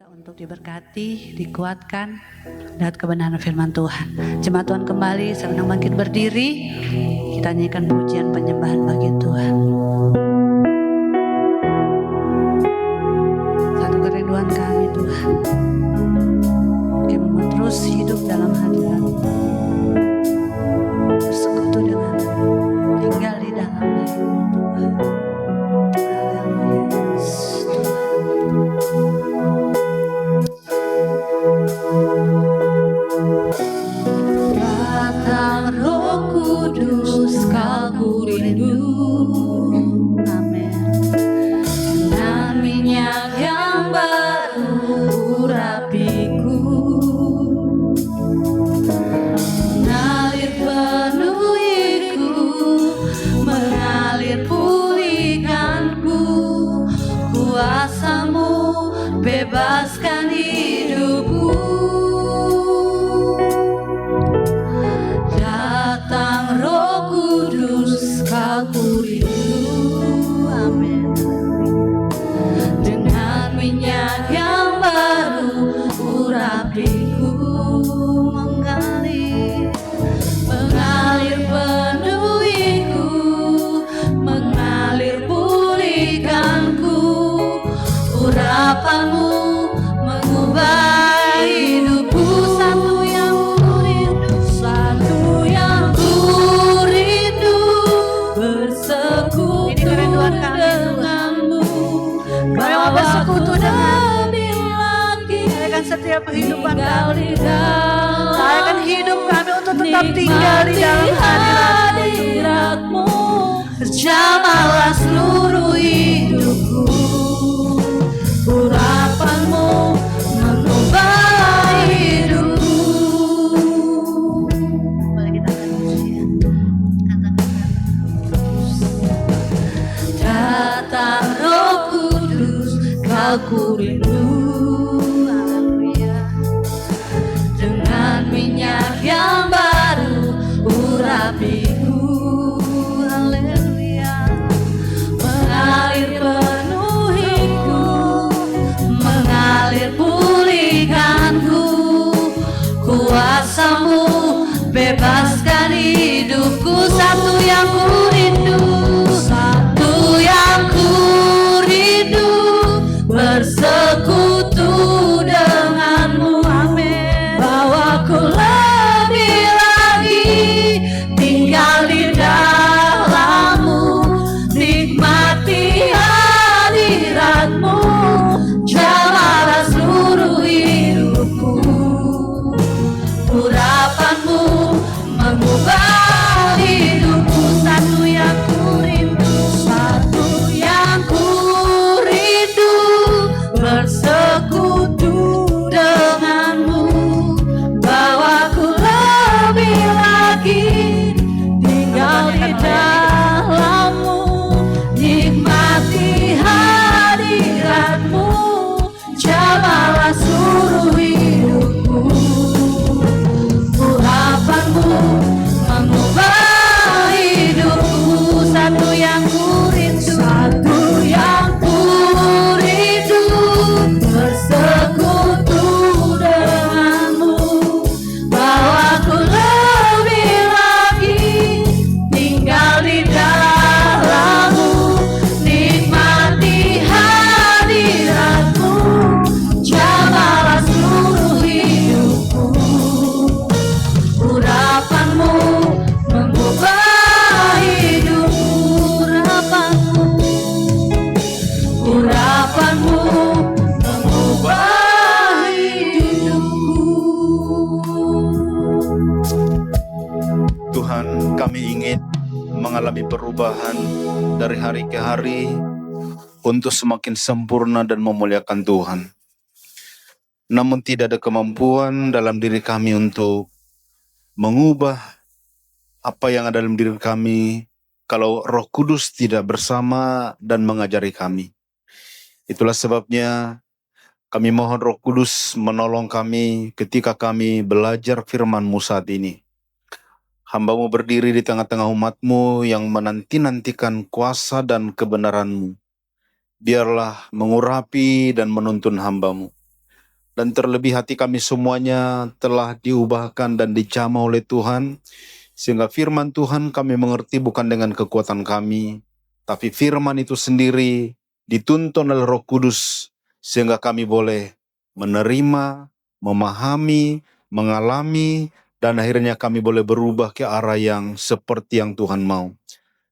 Untuk diberkati, dikuatkan dengan kebenaran firman Tuhan. Jemaat Tuhan kembali, sedang bangkit berdiri. Kita nyanyikan pujian penyembahan bagi Tuhan. Satu kerinduan kami Tuhan, kami mau terus hidup dalam hadirat, bersekutu dengan tinggal di dalam Tuhan. Datang Roh Kudus, Kau rindu, amin. Dengan minyak yang baru urapiku, mengalir penuhiku, mengalir pulihkanku, kuasa-Mu bebaskan hidupku. Datang Roh Kudus, Kau rindu, amin. Dengan minyak yang baru urapiku, mengalir penuhiku, mengalir pulihkanku, urapan-Mu mengubah hidupku. Satu yang ku rindu, bersekutu denganmu, bersekutu lebih lagi, akan setiap kehidupan kami, akan hidup kami untuk tetap tinggal di dalam hadirat-Mu. Jamalah seluruh hidupku, urapan-Mu mengubah hidupku. Boleh kita akan pujian, katakan datang Roh Kudus, Kau rindu, haleluya. Dengan minyak yang baru urapiku, haleluya. Mengalir penuhiku, mengalir pulihkanku, kuasa-Mu bebaskan hidupku. Satu yang ku rindu, satu yang ku rindu, bersekutu denganmu, amin. Bawaku lebih lagi tinggal di dalam-Mu, nikmati hadirat-Mu, jamalah seluruh hidupku, urapan-Mu mengubah hidupku. Satu yang ku rindu, satu yang ku rindu, bersekutu denganmu, bawaku lebih lagi tinggal di dalam-Mu, nikmati hadirat-Mu, jamalah seluruh hidupku, urapan-Mu mengubah hidupku. Satu yang ku rindu, satu yang ku rindu, bersekutu denganmu, bawaku lebih lagi tinggal di dalam-Mu, nikmati hadirat-Mu, jamalah seluruh hidupku, urapan-Mu mengubah hidupku, urapan-Mu mengubah hidupku. Tuhan, kami ingin mengalami perubahan dari hari ke hari untuk semakin sempurna dan memuliakan Tuhan. Namun tidak ada kemampuan dalam diri kami untuk mengubah apa yang ada dalam diri kami kalau Roh Kudus tidak bersama dan mengajari kami. Itulah sebabnya kami mohon Roh Kudus menolong kami ketika kami belajar firman-Mu saat ini. Hamba-Mu berdiri di tengah-tengah umat-Mu yang menanti-nantikan kuasa dan kebenaran-Mu. Biarlah mengurapi dan menuntun hamba-Mu. dan terlebih hati kami semuanya telah diubahkan dan dijamah oleh Tuhan, sehingga firman Tuhan kami mengerti bukan dengan kekuatan kami, tapi firman itu sendiri dituntun oleh Roh Kudus, sehingga kami boleh menerima, memahami, mengalami, dan akhirnya kami boleh berubah ke arah yang seperti yang Tuhan mau.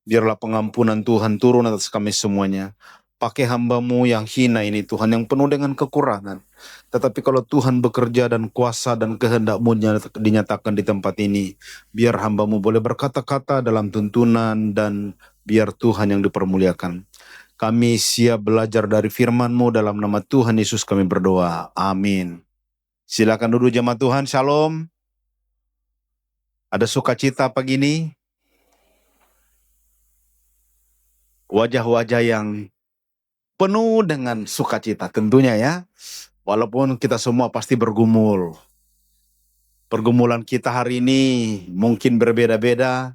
Biarlah pengampunan Tuhan turun atas kami semuanya. Pakai hamba-Mu yang hina ini Tuhan, yang penuh dengan kekurangan. Tetapi kalau Tuhan bekerja dan kuasa dan kehendak-Mu dinyatakan di tempat ini, biar hamba-Mu boleh berkata-kata dalam tuntunan dan biar Tuhan yang dipermuliakan. Kami siap belajar dari firman-Mu, dalam nama Tuhan Yesus kami berdoa. Amin. Silakan duduk jemaat Tuhan, shalom. Ada sukacita pagi ini? Wajah-wajah yang penuh dengan sukacita tentunya ya. Walaupun kita semua pasti bergumul. Pergumulan kita hari ini mungkin berbeda-beda,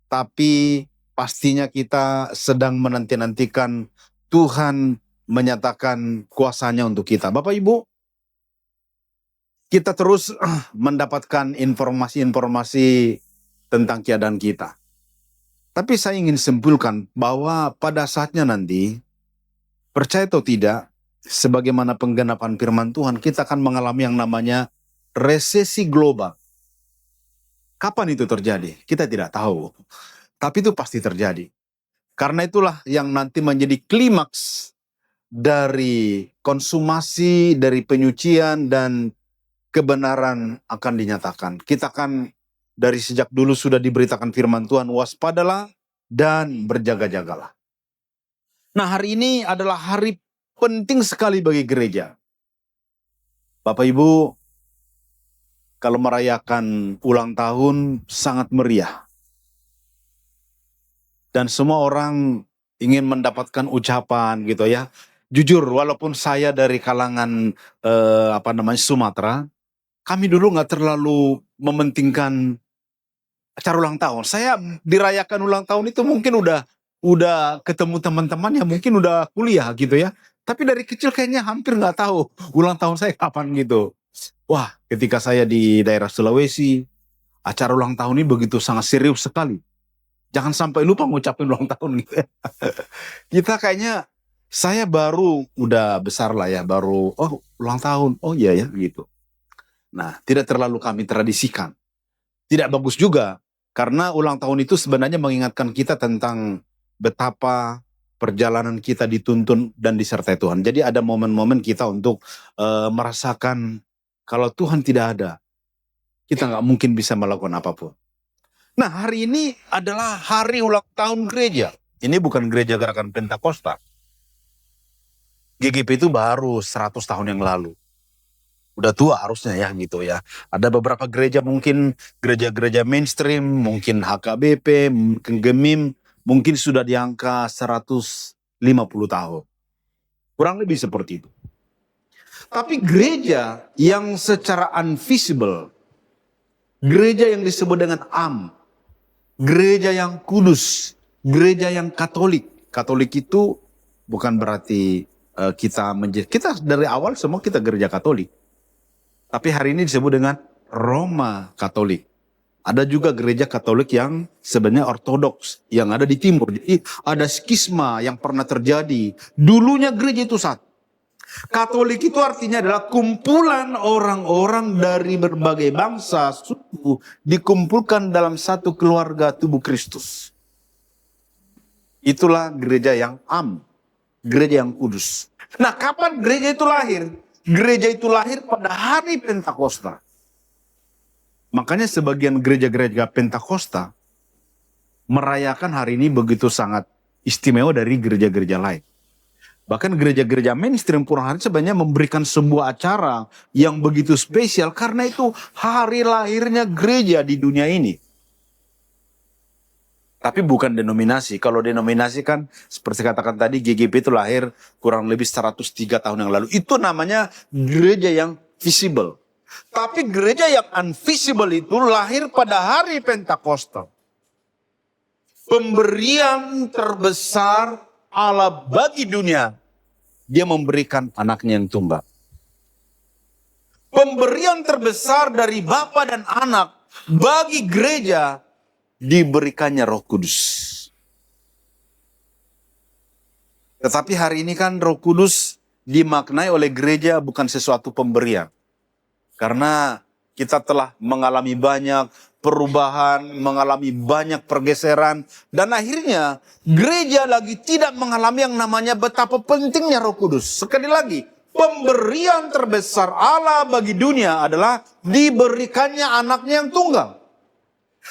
tapi pastinya kita sedang menanti-nantikan Tuhan menyatakan kuasanya untuk kita. Bapak Ibu, kita terus mendapatkan informasi-informasi tentang keadaan kita. Tapi saya ingin simpulkan bahwa pada saatnya nanti, percaya atau tidak, sebagaimana penggenapan firman Tuhan, kita akan mengalami yang namanya resesi global. Kapan itu terjadi? Kita tidak tahu. Tapi itu pasti terjadi. Karena itulah yang nanti menjadi klimaks dari konsumasi, dari penyucian, dan kebenaran akan dinyatakan. Kita akan dari sejak dulu sudah diberitakan firman Tuhan, waspadalah dan berjaga-jagalah. Nah, hari ini adalah hari penting sekali bagi gereja. Bapak Ibu, kalau merayakan ulang tahun sangat meriah. Dan semua orang ingin mendapatkan ucapan gitu ya. Jujur, walaupun saya dari kalangan Sumatera, kami dulu nggak terlalu mementingkan acara ulang tahun. Saya dirayakan ulang tahun itu mungkin udah ketemu teman-teman yang mungkin udah kuliah gitu ya. Tapi dari kecil kayaknya hampir nggak tahu ulang tahun saya kapan gitu. Wah, ketika saya di daerah Sulawesi, acara ulang tahun ini begitu sangat serius sekali. Jangan sampai lupa ngucapin ulang tahun gitu ya. Kita kayaknya, saya baru udah besar lah ya, baru ulang tahun, oh iya ya gitu. Nah, tidak terlalu kami tradisikan. Tidak bagus juga, karena ulang tahun itu sebenarnya mengingatkan kita tentang betapa perjalanan kita dituntun dan disertai Tuhan. Jadi ada momen-momen kita untuk merasakan kalau Tuhan tidak ada, kita nggak mungkin bisa melakukan apapun. Nah, hari ini adalah hari ulang tahun gereja. Ini bukan gereja Gerakan Pentakosta. GGP itu baru 100 tahun yang lalu. Udah tua harusnya ya gitu ya. Ada beberapa gereja, mungkin gereja-gereja mainstream, mungkin HKBP, mungkin Gemim, mungkin sudah di angka 150 tahun. Kurang lebih seperti itu. Tapi gereja yang secara invisible, gereja yang disebut dengan gereja yang kudus, gereja yang Katolik. Katolik itu bukan berarti kita dari awal semua kita gereja Katolik. Tapi hari ini disebut dengan Roma Katolik. Ada juga gereja Katolik yang sebenarnya ortodoks, yang ada di timur. Jadi ada skisma yang pernah terjadi. Dulunya gereja itu satu. Katolik itu artinya adalah kumpulan orang-orang dari berbagai bangsa, suku, dikumpulkan dalam satu keluarga tubuh Kristus. Itulah gereja yang gereja yang kudus. Nah, kapan gereja itu lahir? Gereja itu lahir pada hari Pentakosta. Makanya sebagian gereja-gereja Pentakosta merayakan hari ini begitu sangat istimewa dari gereja-gereja lain. Bahkan gereja-gereja mainstream pun hari sebenarnya memberikan sebuah acara yang begitu spesial karena itu hari lahirnya gereja di dunia ini. Tapi bukan denominasi. Kalau denominasi kan seperti katakan tadi, GGP itu lahir kurang lebih 103 tahun yang lalu. Itu namanya gereja yang visible. Tapi gereja yang invisible itu lahir pada hari Pentakosta. Pemberian terbesar Allah bagi dunia. Dia memberikan anaknya yang tunggal. pemberian terbesar dari Bapa dan Anak bagi gereja diberikannya Roh Kudus. Tetapi hari ini kan Roh Kudus dimaknai oleh gereja bukan sesuatu pemberian. Karena kita telah mengalami banyak perubahan, mengalami banyak pergeseran. Dan akhirnya gereja lagi tidak mengalami yang namanya betapa pentingnya Roh Kudus. Sekali lagi, pemberian terbesar Allah bagi dunia adalah diberikannya anaknya yang tunggal.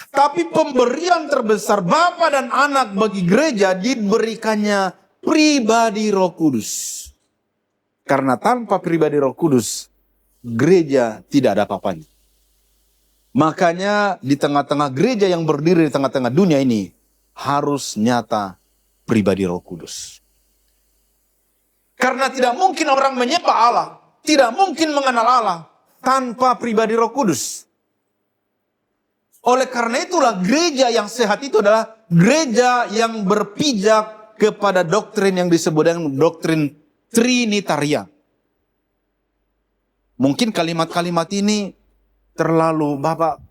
Tapi pemberian terbesar Bapa dan Anak bagi gereja diberikannya pribadi Roh Kudus. Karena tanpa pribadi Roh Kudus, gereja tidak ada apa-apanya. Makanya di tengah-tengah gereja yang berdiri di tengah-tengah dunia ini harus nyata pribadi Roh Kudus. Karena tidak mungkin orang menyembah Allah, tidak mungkin mengenal Allah tanpa pribadi Roh Kudus. Oleh karena itulah gereja yang sehat itu adalah gereja yang berpijak kepada doktrin yang disebut dengan doktrin Trinitarian. Mungkin kalimat-kalimat ini terlalu, Bapak,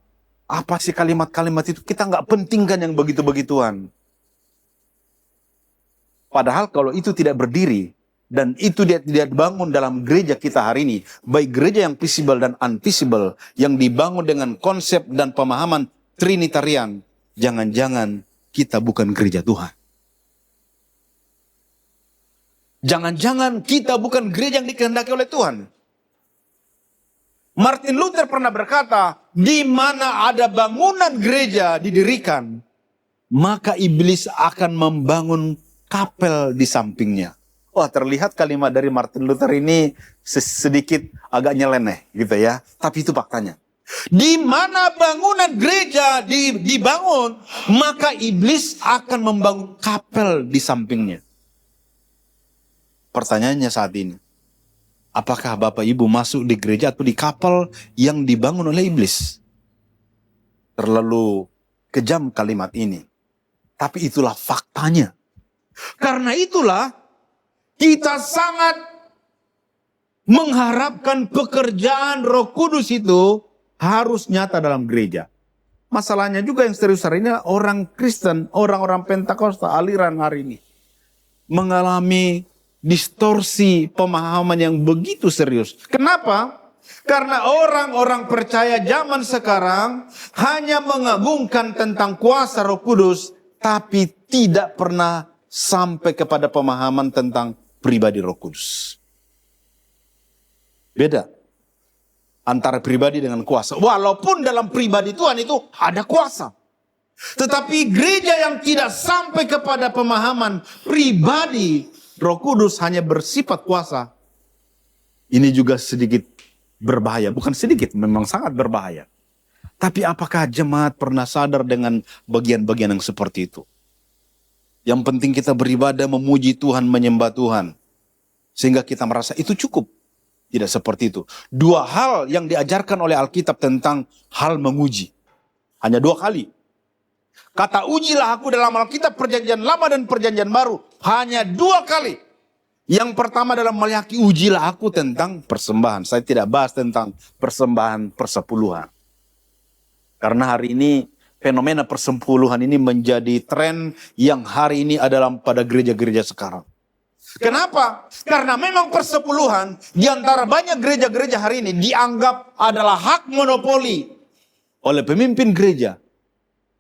apa sih kalimat-kalimat itu? Kita nggak pentingkan yang begitu-begituan. Padahal kalau itu tidak berdiri, dan itu tidak dibangun dalam gereja kita hari ini, baik gereja yang visible dan invisible, yang dibangun dengan konsep dan pemahaman Trinitarian, jangan-jangan kita bukan gereja Tuhan. Jangan-jangan kita bukan gereja yang dikehendaki oleh Tuhan. Martin Luther pernah berkata, di mana ada bangunan gereja didirikan, maka iblis akan membangun kapel di sampingnya. Wah, terlihat kalimat dari Martin Luther ini sedikit agak nyeleneh gitu ya. Tapi itu faktanya. Di mana bangunan gereja dibangun, maka iblis akan membangun kapel di sampingnya. Pertanyaannya saat ini, apakah Bapak Ibu masuk di gereja atau di kapel yang dibangun oleh iblis? Terlalu kejam kalimat ini. Tapi itulah faktanya. Karena itulah kita sangat mengharapkan pekerjaan Roh Kudus itu harus nyata dalam gereja. Masalahnya juga yang serius hari ini, orang Kristen, orang-orang Pentakosta, aliran hari ini mengalami distorsi pemahaman yang begitu serius. Kenapa? Karena orang-orang percaya zaman sekarang hanya mengagungkan tentang kuasa Roh Kudus, tapi tidak pernah sampai kepada pemahaman tentang pribadi Roh Kudus. Beda antara pribadi dengan kuasa. Walaupun dalam pribadi Tuhan itu ada kuasa. Tetapi gereja yang tidak sampai kepada pemahaman pribadi Roh Kudus hanya bersifat kuasa, ini juga sedikit berbahaya. Bukan sedikit, memang sangat berbahaya. Tapi apakah jemaat pernah sadar dengan bagian-bagian yang seperti itu? Yang penting kita beribadah, memuji Tuhan, menyembah Tuhan. Sehingga kita merasa itu cukup. Tidak seperti itu. Dua hal yang diajarkan oleh Alkitab tentang hal memuji. Hanya dua kali. Kata ujilah aku dalam Alkitab perjanjian lama dan perjanjian baru. Hanya dua kali. Yang pertama dalam Maliaki, ujilah aku tentang persembahan. Saya tidak bahas tentang persembahan persepuluhan. Karena hari ini fenomena persepuluhan ini menjadi tren yang hari ini adalah pada gereja-gereja sekarang. Kenapa? Karena memang persepuluhan di antara banyak gereja-gereja hari ini dianggap adalah hak monopoli oleh pemimpin gereja.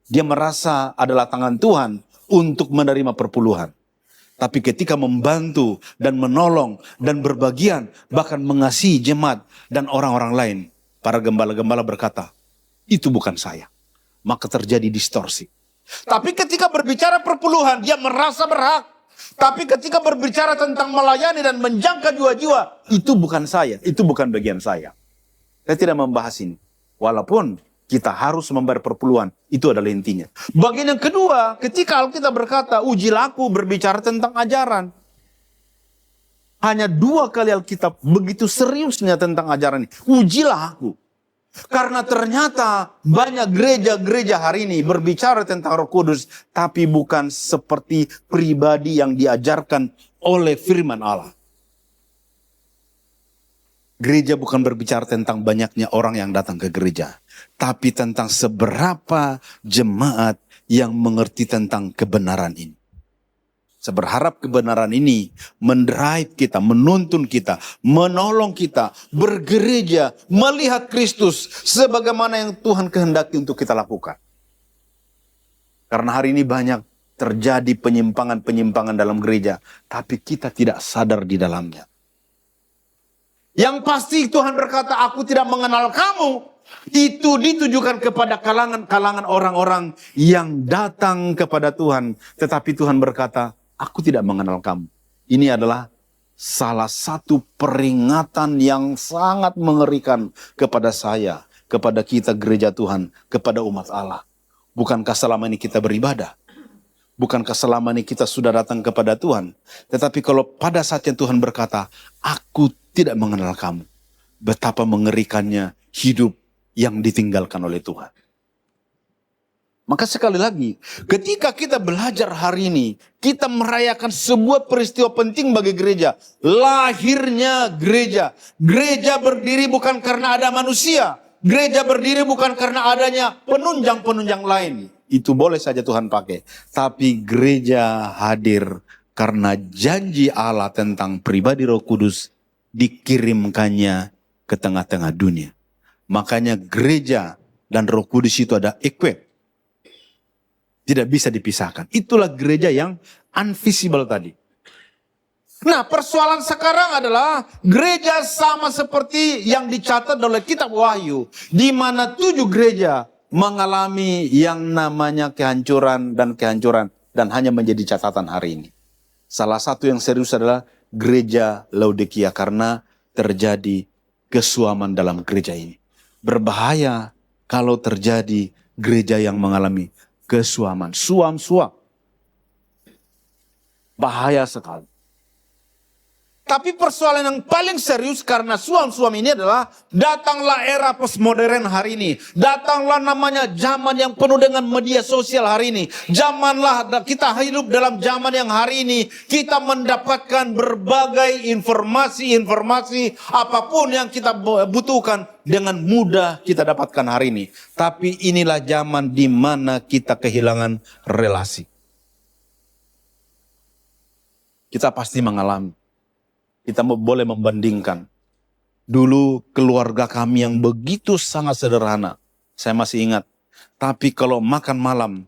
Dia merasa adalah tangan Tuhan untuk menerima perpuluhan. Tapi ketika membantu dan menolong dan berbagian, bahkan mengasihi jemaat dan orang-orang lain, para gembala-gembala berkata, itu bukan saya. Maka terjadi distorsi. Tapi ketika berbicara perpuluhan, dia merasa berhak. Tapi ketika berbicara tentang melayani dan menjangka jiwa-jiwa, itu bukan saya, itu bukan bagian saya. Saya tidak membahas ini. Walaupun kita harus membayar perpuluhan, itu adalah intinya. Bagian yang kedua, ketika Alkitab berkata, ujilah aku, berbicara tentang ajaran. Hanya dua kali Alkitab begitu seriusnya tentang ajaran ini. Ujilah aku. Karena ternyata banyak gereja-gereja hari ini berbicara tentang Roh Kudus, tapi bukan seperti pribadi yang diajarkan oleh firman Allah. Gereja bukan berbicara tentang banyaknya orang yang datang ke gereja, tapi tentang seberapa jemaat yang mengerti tentang kebenaran ini. Saya berharap kebenaran ini mendrive kita, menuntun kita, menolong kita bergereja, melihat Kristus sebagaimana yang Tuhan kehendaki untuk kita lakukan. Karena hari ini banyak terjadi penyimpangan-penyimpangan dalam gereja, tapi kita tidak sadar di dalamnya. Yang pasti Tuhan berkata, aku tidak mengenal kamu. Itu ditujukan kepada kalangan-kalangan orang-orang yang datang kepada Tuhan. Tetapi Tuhan berkata, aku tidak mengenal kamu. Ini adalah salah satu peringatan yang sangat mengerikan kepada saya, kepada kita gereja Tuhan, kepada umat Allah. Bukankah selama ini kita beribadah? Bukankah selama ini kita sudah datang kepada Tuhan? Tetapi kalau pada saatnya Tuhan berkata, aku tidak mengenal kamu. Betapa mengerikannya hidup yang ditinggalkan oleh Tuhan. Maka sekali lagi, ketika kita belajar hari ini, kita merayakan sebuah peristiwa penting bagi gereja. Lahirnya gereja. Gereja berdiri bukan karena ada manusia. Gereja berdiri bukan karena adanya penunjang-penunjang lain. Itu boleh saja Tuhan pakai. Tapi gereja hadir karena janji Allah tentang pribadi Roh Kudus dikirimkannya ke tengah-tengah dunia. Makanya gereja dan Roh Kudus itu ada equip. Tidak bisa dipisahkan. Itulah gereja yang invisible tadi. Nah, persoalan sekarang adalah gereja sama seperti yang dicatat oleh kitab Wahyu, di mana 7 gereja mengalami yang namanya kehancuran dan hanya menjadi catatan hari ini. Salah satu yang serius adalah gereja Laodikia karena terjadi kesuaman dalam gereja ini. Berbahaya kalau terjadi gereja yang mengalami kesuaman, suam-suam. Bahaya sekali. Tapi persoalan yang paling serius karena suam-suam ini adalah datanglah era postmodern hari ini. Datanglah namanya zaman yang penuh dengan media sosial hari ini. Zamanlah kita hidup dalam zaman yang hari ini kita mendapatkan berbagai informasi apapun yang kita butuhkan dengan mudah kita dapatkan hari ini. Tapi inilah zaman di mana kita kehilangan relasi. Kita pasti mengalami. Kita boleh membandingkan. Dulu keluarga kami yang begitu sangat sederhana. Saya masih ingat. Tapi kalau makan malam,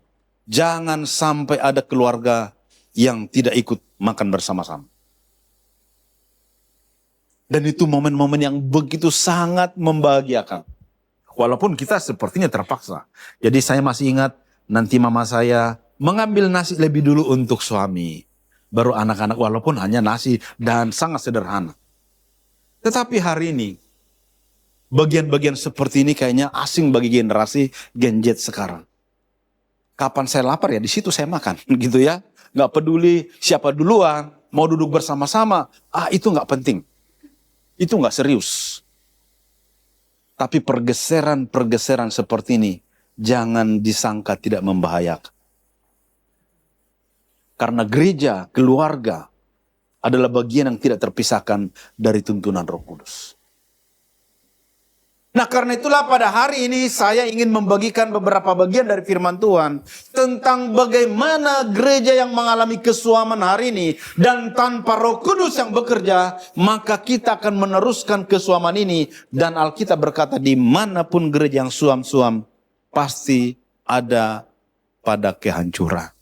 jangan sampai ada keluarga yang tidak ikut makan bersama-sama. Dan itu momen-momen yang begitu sangat membahagiakan. Walaupun kita sepertinya terpaksa. Jadi saya masih ingat nanti mama saya mengambil nasi lebih dulu untuk suami. Baru anak-anak walaupun hanya nasi dan sangat sederhana. Tetapi hari ini, bagian-bagian seperti ini kayaknya asing bagi generasi Gen Z sekarang. Kapan saya lapar ya di situ saya makan gitu ya. Gak peduli siapa duluan, mau duduk bersama-sama. Itu gak penting. Itu gak serius. Tapi pergeseran seperti ini jangan disangka tidak membahayakan. Karena gereja, keluarga adalah bagian yang tidak terpisahkan dari tuntunan Roh Kudus. Nah, karena itulah pada hari ini saya ingin membagikan beberapa bagian dari firman Tuhan tentang bagaimana gereja yang mengalami kesuaman hari ini dan tanpa Roh Kudus yang bekerja, maka kita akan meneruskan kesuaman ini. Dan Alkitab berkata dimanapun gereja yang suam-suam pasti ada pada kehancuran.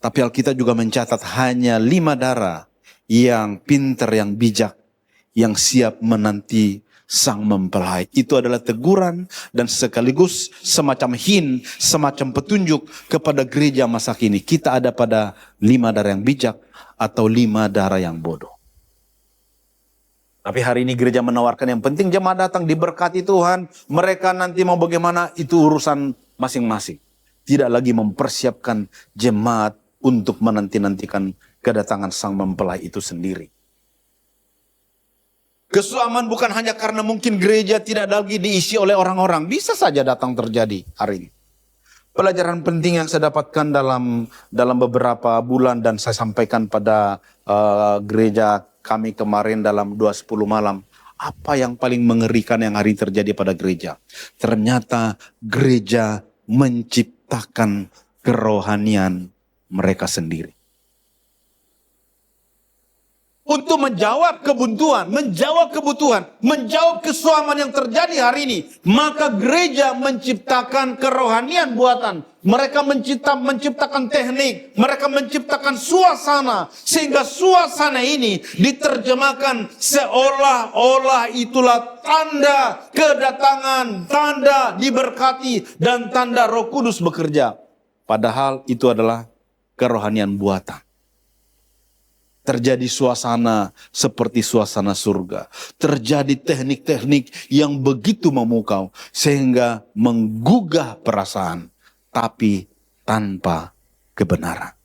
Tapi Alkitab juga mencatat hanya 5 darah yang pintar, yang bijak, yang siap menanti sang mempelai. Itu adalah teguran dan sekaligus semacam hint, semacam petunjuk kepada gereja masa kini. Kita ada pada 5 darah yang bijak atau 5 darah yang bodoh. Tapi hari ini gereja menawarkan yang penting jemaat datang diberkati Tuhan. Mereka nanti mau bagaimana itu urusan masing-masing. Tidak lagi mempersiapkan jemaat untuk menanti-nantikan kedatangan sang mempelai itu sendiri. Kesuaman bukan hanya karena mungkin gereja tidak lagi diisi oleh orang-orang. Bisa saja datang terjadi hari ini. Pelajaran penting yang saya dapatkan dalam beberapa bulan dan saya sampaikan pada gereja kami kemarin dalam 210 malam apa yang paling mengerikan yang hari ini terjadi pada gereja? Ternyata gereja menciptakan kerohanian mereka sendiri. Untuk menjawab kebuntuan, menjawab kebutuhan, menjawab kesuaman yang terjadi hari ini, maka gereja menciptakan kerohanian buatan. Mereka menciptakan teknik, mereka menciptakan suasana, sehingga suasana ini diterjemahkan seolah-olah itulah tanda kedatangan, tanda diberkati, dan tanda Roh Kudus bekerja. Padahal itu adalah kerohanian buatan. Terjadi suasana seperti suasana surga. Terjadi teknik-teknik yang begitu memukau sehingga menggugah perasaan, tapi tanpa kebenaran.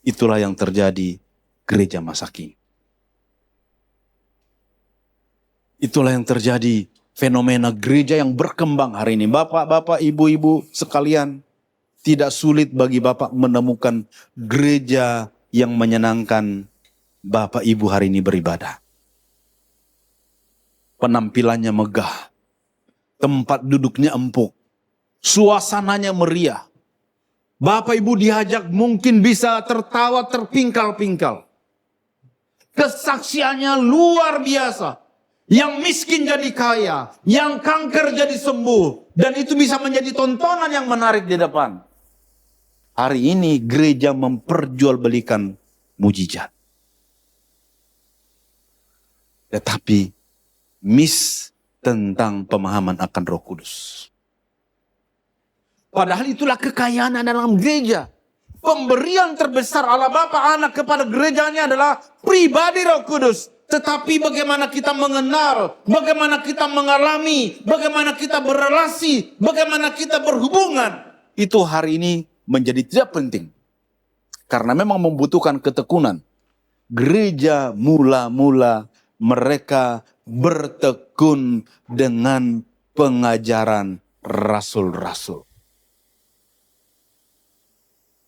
Itulah yang terjadi gereja masa kini. Itulah yang terjadi fenomena gereja yang berkembang hari ini. Bapak-bapak, ibu-ibu sekalian, tidak sulit bagi Bapak menemukan gereja yang menyenangkan Bapak Ibu hari ini beribadah. Penampilannya megah, tempat duduknya empuk, suasananya meriah. Bapak Ibu diajak mungkin bisa tertawa terpingkal-pingkal. Kesaksiannya luar biasa. Yang miskin jadi kaya, yang kanker jadi sembuh. Dan itu bisa menjadi tontonan yang menarik di depan. Hari ini gereja memperjualbelikan mujizat. Tetapi miss tentang pemahaman akan Roh Kudus. Padahal itulah kekayaan dalam gereja. Pemberian terbesar Allah Bapa Anak kepada gerejanya adalah pribadi Roh Kudus. Tetapi bagaimana kita mengenal, bagaimana kita mengalami, bagaimana kita berelasi, bagaimana kita berhubungan. Itu hari ini menjadi tidak penting. Karena memang membutuhkan ketekunan. Gereja mula-mula mereka bertekun dengan pengajaran rasul-rasul.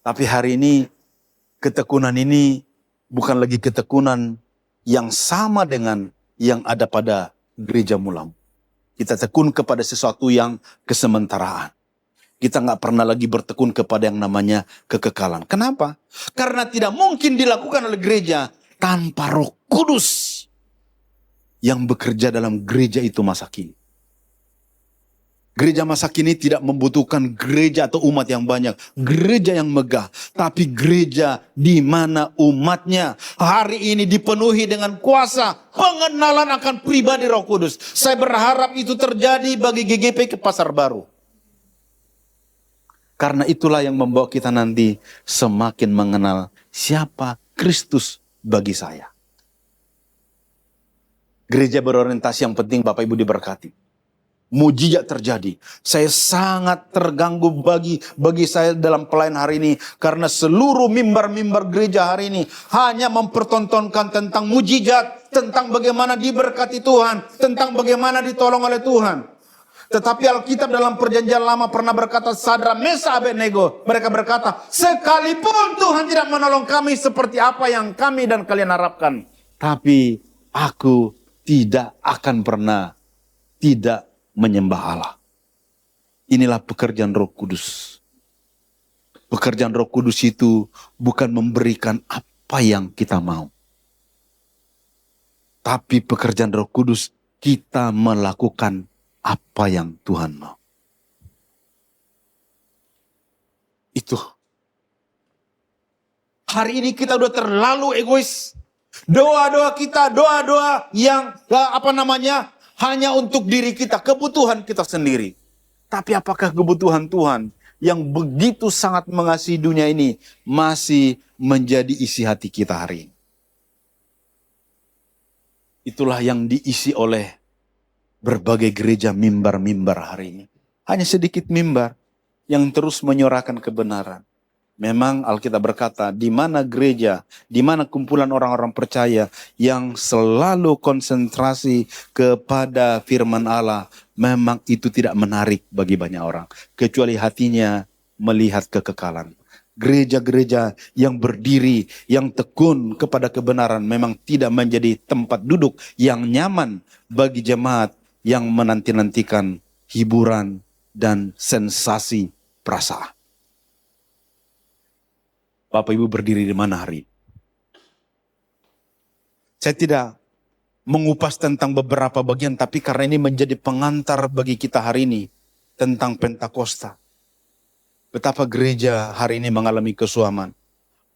Tapi hari ini ketekunan ini bukan lagi ketekunan yang sama dengan yang ada pada gereja mula. Kita tekun kepada sesuatu yang kesementaraan. Kita nggak pernah lagi bertekun kepada yang namanya kekekalan. Kenapa? Karena tidak mungkin dilakukan oleh gereja tanpa Roh Kudus yang bekerja dalam gereja itu masa kini. Gereja masa kini tidak membutuhkan gereja atau umat yang banyak. Gereja yang megah. Tapi gereja di mana umatnya hari ini dipenuhi dengan kuasa pengenalan akan pribadi Roh Kudus. Saya berharap itu terjadi bagi GGP ke Pasar Baru. Karena itulah yang membawa kita nanti semakin mengenal siapa Kristus bagi saya. Gereja berorientasi yang penting Bapak Ibu diberkati. Mujizat terjadi. Saya sangat terganggu bagi saya dalam pelayanan hari ini. Karena seluruh mimbar-mimbar gereja hari ini hanya mempertontonkan tentang mujizat. Tentang bagaimana diberkati Tuhan. Tentang bagaimana ditolong oleh Tuhan. Tetapi Alkitab dalam perjanjian lama pernah berkata, Sadrak, Mesak, Abednego. Mereka berkata, sekalipun Tuhan tidak menolong kami seperti apa yang kami dan kalian harapkan. Tapi aku tidak akan pernah tidak menyembah Allah. Inilah pekerjaan Roh Kudus. Pekerjaan Roh Kudus itu bukan memberikan apa yang kita mau. Tapi pekerjaan Roh Kudus kita melakukan apa yang Tuhan mau. Itu. Hari ini kita udah terlalu egois. Doa-doa kita, doa-doa yang hanya untuk diri kita, kebutuhan kita sendiri. Tapi apakah kebutuhan Tuhan yang begitu sangat mengasihi dunia ini masih menjadi isi hati kita hari ini? Itulah yang diisi oleh berbagai gereja mimbar-mimbar hari ini. Hanya sedikit mimbar yang terus menyuarakan kebenaran. Memang Alkitab berkata, di mana gereja, di mana kumpulan orang-orang percaya yang selalu konsentrasi kepada firman Allah, memang itu tidak menarik bagi banyak orang. Kecuali hatinya melihat kekekalan. Gereja-gereja yang berdiri, yang tekun kepada kebenaran memang tidak menjadi tempat duduk yang nyaman bagi jemaat yang menanti-nantikan hiburan dan sensasi perasaan. Bapak Ibu berdiri di mana hari ini? Saya tidak mengupas tentang beberapa bagian, tapi karena ini menjadi pengantar bagi kita hari ini tentang Pentakosta. Betapa gereja hari ini mengalami kesuaman.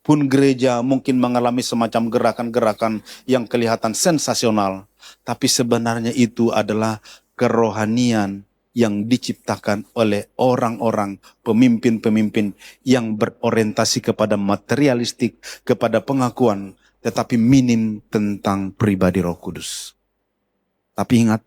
Pun gereja mungkin mengalami semacam gerakan-gerakan yang kelihatan sensasional. Tapi sebenarnya itu adalah kerohanian yang diciptakan oleh orang-orang, pemimpin-pemimpin yang berorientasi kepada materialistik, kepada pengakuan, tetapi minim tentang pribadi Roh Kudus. Tapi ingat,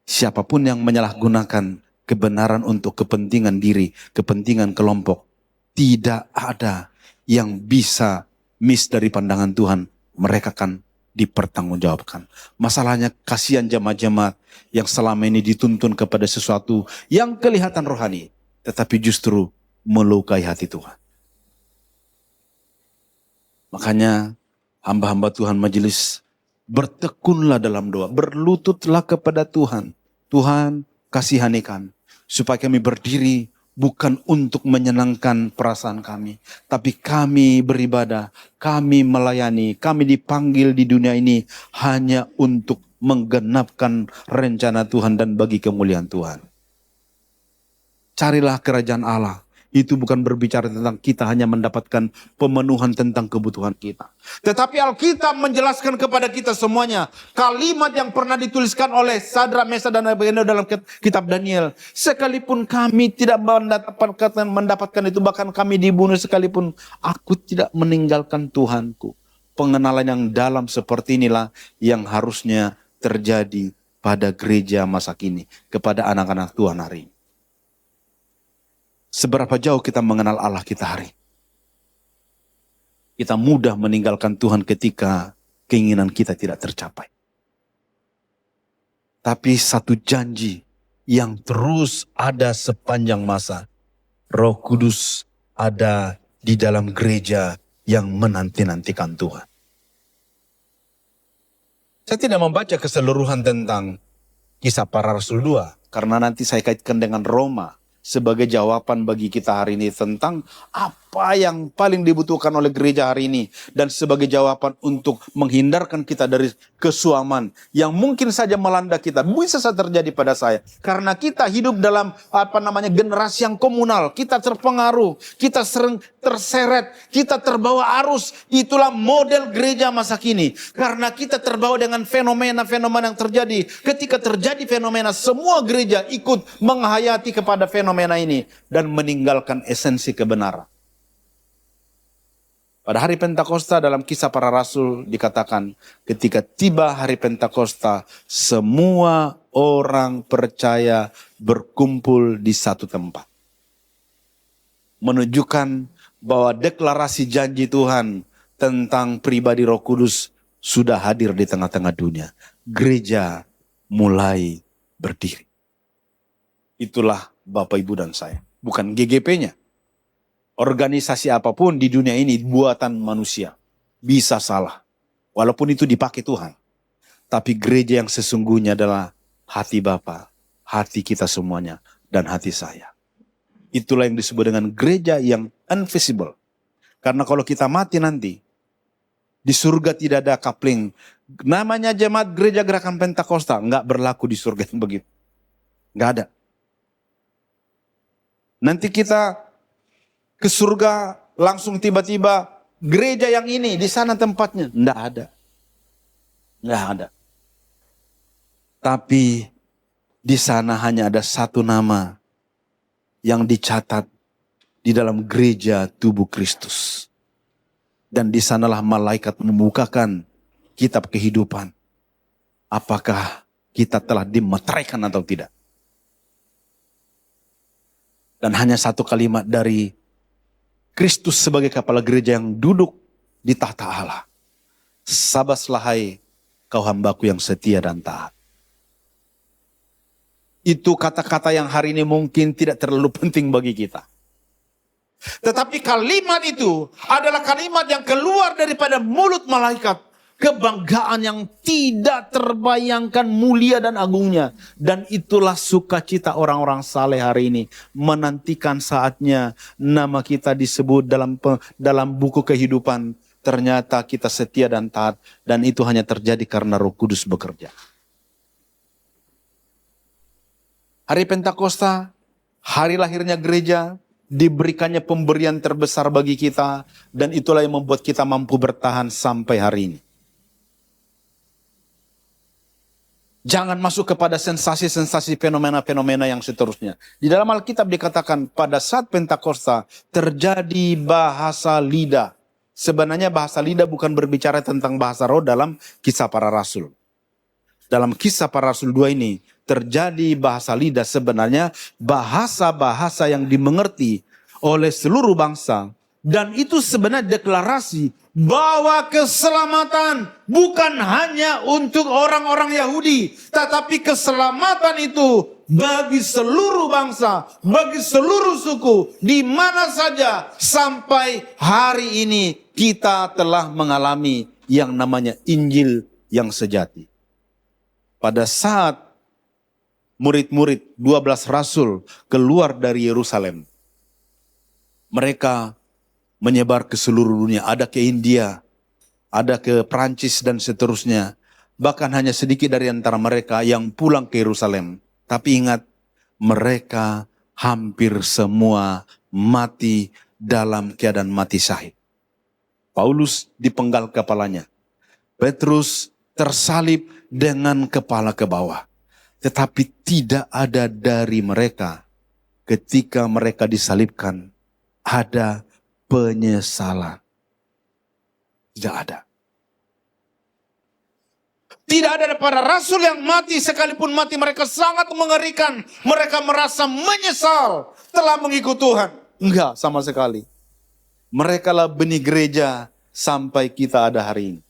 siapapun yang menyalahgunakan kebenaran untuk kepentingan diri, kepentingan kelompok, tidak ada yang bisa miss dari pandangan Tuhan. Mereka kan dipertanggungjawabkan. Masalahnya kasihan jemaat-jemaat yang selama ini dituntun kepada sesuatu yang kelihatan rohani, tetapi justru melukai hati Tuhan. Makanya hamba-hamba Tuhan majelis, bertekunlah dalam doa, berlututlah kepada Tuhan. Tuhan kasihanikan, supaya kami berdiri bukan untuk menyenangkan perasaan kami, tapi kami beribadah, kami melayani, kami dipanggil di dunia ini hanya untuk menggenapkan rencana Tuhan dan bagi kemuliaan Tuhan. Carilah kerajaan Allah. Itu bukan berbicara tentang kita hanya mendapatkan pemenuhan tentang kebutuhan kita. Tetapi Alkitab menjelaskan kepada kita semuanya kalimat yang pernah dituliskan oleh Sadrak, Mesak, dan Abednego dalam kitab Daniel. Sekalipun kami tidak mendapatkan itu, bahkan kami dibunuh sekalipun, aku tidak meninggalkan Tuhanku. Pengenalan yang dalam seperti inilah yang harusnya terjadi pada gereja masa kini, kepada anak-anak Tuhan hari ini. Seberapa jauh kita mengenal Allah kita hari? Kita mudah meninggalkan Tuhan ketika keinginan kita tidak tercapai. Tapi satu janji yang terus ada sepanjang masa. Roh Kudus ada di dalam gereja yang menanti-nantikan Tuhan. Saya tidak membaca keseluruhan tentang Kisah Para Rasul 2. Karena nanti saya kaitkan dengan Roma. Sebagai jawaban bagi kita hari ini tentang apa yang paling dibutuhkan oleh gereja hari ini. Dan sebagai jawaban untuk menghindarkan kita dari kesuaman yang mungkin saja melanda kita. Bisa saja terjadi pada saya. Karena kita hidup dalam generasi yang komunal. Kita terpengaruh, kita sering terseret, kita terbawa arus. Itulah model gereja masa kini. Karena kita terbawa dengan fenomena-fenomena yang terjadi. Ketika terjadi fenomena, semua gereja ikut menghayati kepada fenomena ini dan meninggalkan esensi kebenaran. Pada hari Pentakosta dalam Kisah Para Rasul dikatakan, ketika tiba hari Pentakosta, semua orang percaya berkumpul di satu tempat. Menunjukkan bahwa deklarasi janji Tuhan tentang pribadi Roh Kudus sudah hadir di tengah-tengah dunia. Gereja mulai berdiri. Itulah Bapak, Ibu, dan saya. Bukan GGP-nya. Organisasi apapun di dunia ini buatan manusia. Bisa salah. Walaupun itu dipakai Tuhan. Tapi gereja yang sesungguhnya adalah hati Bapa, hati kita semuanya, dan hati saya. Itulah yang disebut dengan gereja yang invisible. Karena kalau kita mati nanti, di surga tidak ada coupling. Namanya jemaat gereja gerakan Pentakosta. Enggak berlaku di surga yang begitu. Enggak ada. Nanti kita ke surga langsung tiba-tiba gereja yang ini di sana tempatnya. Enggak ada. Enggak ada. Tapi di sana hanya ada satu nama yang dicatat di dalam gereja tubuh Kristus. Dan di sanalah malaikat membukakan kitab kehidupan. Apakah kita telah dimeteraikan atau tidak? Dan hanya satu kalimat dari Kristus sebagai kepala gereja yang duduk di tahta Allah. Sabaslah hai kau hambaku yang setia dan taat. Itu kata-kata yang hari ini mungkin tidak terlalu penting bagi kita. Tetapi kalimat itu adalah kalimat yang keluar daripada mulut malaikat. Kebanggaan yang tidak terbayangkan mulia dan agungnya. Dan itulah sukacita orang-orang saleh hari ini. Menantikan saatnya nama kita disebut dalam buku kehidupan. Ternyata kita setia dan taat. Dan itu hanya terjadi karena Roh Kudus bekerja. Hari Pentakosta, hari lahirnya gereja, diberikannya pemberian terbesar bagi kita. Dan itulah yang membuat kita mampu bertahan sampai hari ini. Jangan masuk kepada sensasi-sensasi fenomena-fenomena yang seterusnya. Di dalam Alkitab dikatakan pada saat Pentakosta terjadi bahasa lidah. Sebenarnya bahasa lidah bukan berbicara tentang bahasa roh dalam Kisah Para Rasul. Dalam Kisah Para Rasul 2 ini terjadi bahasa lidah, sebenarnya bahasa-bahasa yang dimengerti oleh seluruh bangsa. Dan itu sebenarnya deklarasi bahwa keselamatan bukan hanya untuk orang-orang Yahudi, tetapi keselamatan itu bagi seluruh bangsa, bagi seluruh suku, di mana saja. Sampai hari ini kita telah mengalami yang namanya Injil yang sejati. Pada saat murid-murid 12 rasul keluar dari Yerusalem, mereka menyebar ke seluruh dunia. Ada ke India, ada ke Prancis dan seterusnya. Bahkan hanya sedikit dari antara mereka yang pulang ke Yerusalem. Tapi ingat, mereka hampir semua mati dalam keadaan mati syahid. Paulus dipenggal kepalanya. Petrus tersalib dengan kepala ke bawah. Tetapi tidak ada dari mereka ketika mereka disalibkan ada penyesalan. Tidak ada. Tidak ada para rasul yang mati, sekalipun mati mereka sangat mengerikan. Mereka merasa menyesal telah mengikut Tuhan. Enggak, sama sekali. Mereka lah benih gereja sampai kita ada hari ini.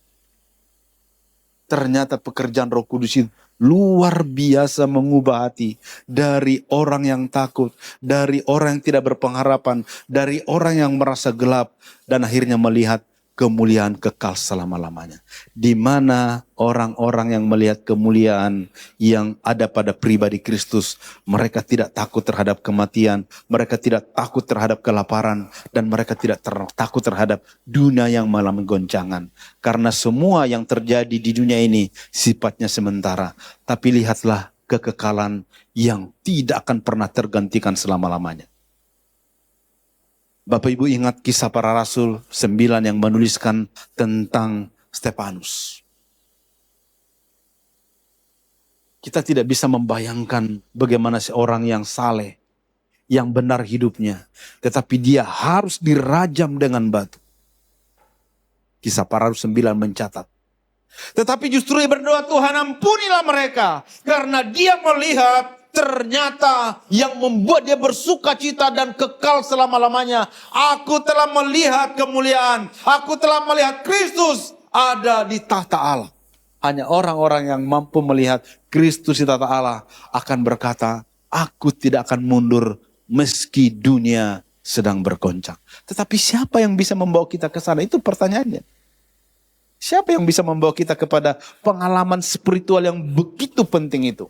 Ternyata pekerjaan Roh Kudus itu luar biasa mengubah hati dari orang yang takut, dari orang yang tidak berpengharapan, dari orang yang merasa gelap dan akhirnya melihat kemuliaan kekal selama-lamanya. Di mana orang-orang yang melihat kemuliaan yang ada pada pribadi Kristus, mereka tidak takut terhadap kematian, mereka tidak takut terhadap kelaparan, dan mereka tidak takut terhadap dunia yang malah menggoncangan. Karena semua yang terjadi di dunia ini sifatnya sementara, tapi lihatlah kekekalan yang tidak akan pernah tergantikan selama-lamanya. Bapak Ibu ingat Kisah Para Rasul 9 yang menuliskan tentang Stefanus. Kita tidak bisa membayangkan bagaimana seorang yang saleh, yang benar hidupnya, tetapi dia harus dirajam dengan batu. Kisah Para Rasul 9 mencatat. Tetapi justru dia berdoa, Tuhan ampunilah mereka, karena dia melihat ternyata yang membuat dia bersuka cita dan kekal selama-lamanya. Aku telah melihat kemuliaan. Aku telah melihat Kristus ada di tahta Allah. Hanya orang-orang yang mampu melihat Kristus di tahta Allah akan berkata, aku tidak akan mundur meski dunia sedang bergoncang. Tetapi siapa yang bisa membawa kita ke sana? Itu pertanyaannya. Siapa yang bisa membawa kita kepada pengalaman spiritual yang begitu penting itu?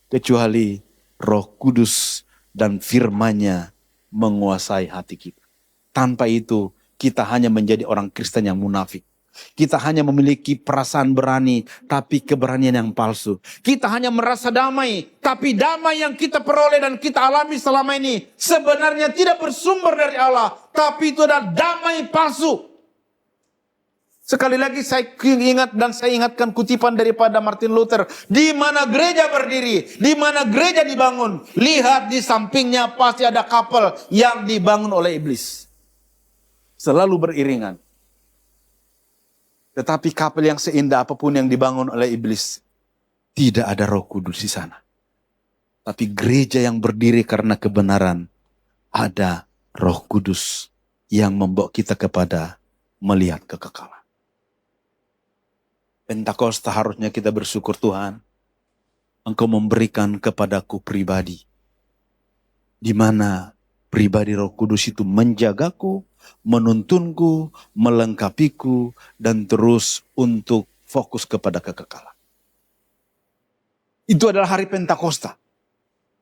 Kecuali Roh Kudus dan firman-Nya menguasai hati kita. Tanpa itu kita hanya menjadi orang Kristen yang munafik. Kita hanya memiliki perasaan berani, tapi keberanian yang palsu. Kita hanya merasa damai, tapi damai yang kita peroleh dan kita alami selama ini sebenarnya tidak bersumber dari Allah, tapi itu adalah damai palsu. Sekali lagi saya ingat dan saya ingatkan kutipan daripada Martin Luther. Di mana gereja berdiri, di mana gereja dibangun, lihat di sampingnya pasti ada kapel yang dibangun oleh iblis. Selalu beriringan. Tetapi kapel yang seindah apapun yang dibangun oleh iblis, tidak ada Roh Kudus di sana. Tapi gereja yang berdiri karena kebenaran, ada Roh Kudus yang membawa kita kepada melihat kekekalan. Pentakosta harusnya kita bersyukur, Tuhan, Engkau memberikan kepadaku pribadi, di mana pribadi Roh Kudus itu menjagaku, menuntunku, melengkapiku, dan terus untuk fokus kepada kekekalan. Itu adalah hari Pentakosta.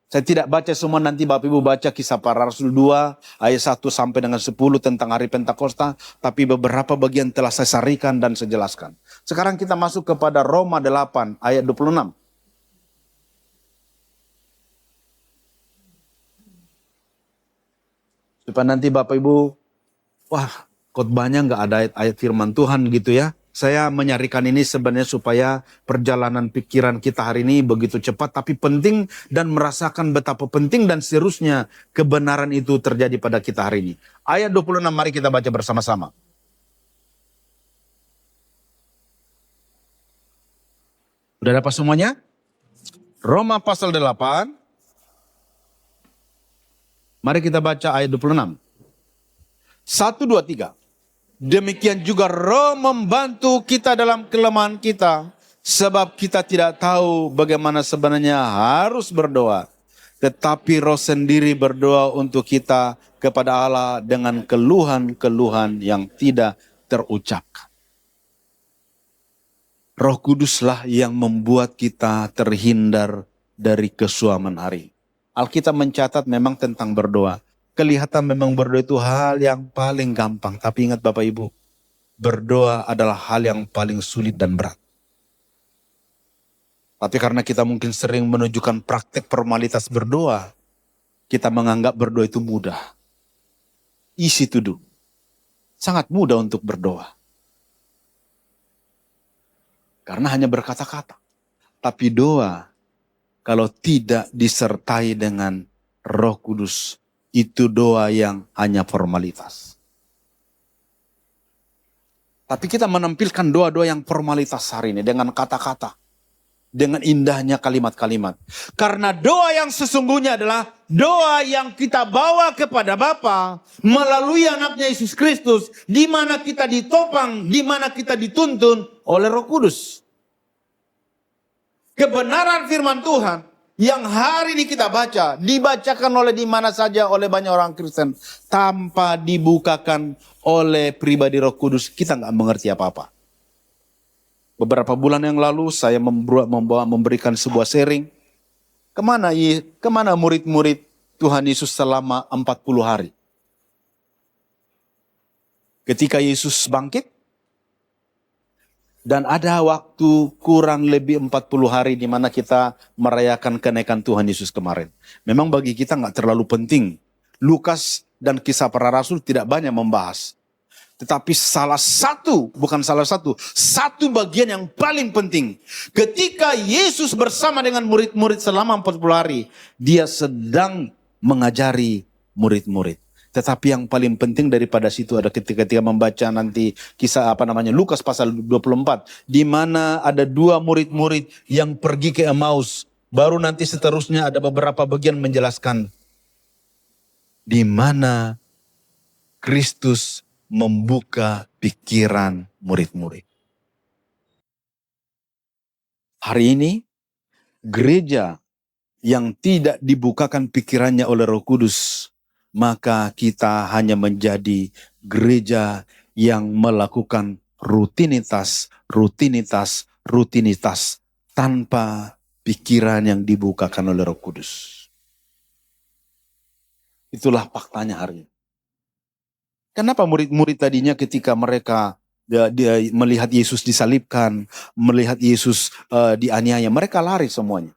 Saya tidak baca semua, nanti Bapak Ibu baca Kisah Para Rasul 2 ayat 1 sampai dengan 10 tentang hari Pentakosta. Tapi beberapa bagian telah saya sarikan dan saya jelaskan. Sekarang kita masuk kepada Roma 8 ayat 26. Supaya nanti Bapak Ibu, wah khotbahnya nggak ada ayat-ayat firman Tuhan gitu ya. Saya menyarikan ini sebenarnya supaya perjalanan pikiran kita hari ini begitu cepat tapi penting, dan merasakan betapa penting dan seriusnya kebenaran itu terjadi pada kita hari ini. Ayat 26 mari kita baca bersama-sama. Udah dapat semuanya? Roma pasal 8. Mari kita baca ayat 26. 1, 2, 3. Demikian juga Roh membantu kita dalam kelemahan kita, sebab kita tidak tahu bagaimana sebenarnya harus berdoa. Tetapi Roh sendiri berdoa untuk kita kepada Allah dengan keluhan-keluhan yang tidak terucapkan. Roh Kuduslah yang membuat kita terhindar dari kesuaman hari. Alkitab mencatat memang tentang berdoa. Kelihatan memang berdoa itu hal yang paling gampang. Tapi ingat Bapak Ibu, berdoa adalah hal yang paling sulit dan berat. Tapi karena kita mungkin sering menunjukkan praktek formalitas berdoa, kita menganggap berdoa itu mudah. Easy to do. Sangat mudah untuk berdoa. Karena hanya berkata-kata. Tapi doa, kalau tidak disertai dengan Roh Kudus, itu doa yang hanya formalitas. Tapi kita menampilkan doa-doa yang formalitas hari ini dengan kata-kata. Dengan indahnya kalimat-kalimat. Karena doa yang sesungguhnya adalah doa yang kita bawa kepada Bapa melalui anaknya Yesus Kristus. Di mana kita ditopang, di mana kita dituntun oleh Roh Kudus. Kebenaran firman Tuhan yang hari ini kita baca, dibacakan oleh di mana saja oleh banyak orang Kristen, tanpa dibukakan oleh pribadi Roh Kudus, kita nggak mengerti apa-apa. Beberapa bulan yang lalu saya memberikan sebuah sharing, kemana murid-murid Tuhan Yesus selama 40 hari. Ketika Yesus bangkit, dan ada waktu kurang lebih 40 hari di mana kita merayakan kenaikan Tuhan Yesus kemarin. Memang bagi kita nggak terlalu penting. Lukas dan Kisah Para Rasul tidak banyak membahas. Tetapi satu bagian yang paling penting. Ketika Yesus bersama dengan murid-murid selama 40 hari, dia sedang mengajari murid-murid. Tetapi yang paling penting daripada situ ada ketika membaca nanti kisah Lukas pasal 24. Di mana ada 2 murid-murid yang pergi ke Emmaus. Baru nanti seterusnya ada beberapa bagian menjelaskan. Di mana Kristus membuka pikiran murid-murid. Hari ini gereja yang tidak dibukakan pikirannya oleh Roh Kudus, maka kita hanya menjadi gereja yang melakukan rutinitas tanpa pikiran yang dibukakan oleh Roh Kudus. Itulah faktanya hari ini. Kenapa murid-murid tadinya ketika mereka dia melihat Yesus disalibkan, melihat Yesus dianiaya, mereka lari semuanya.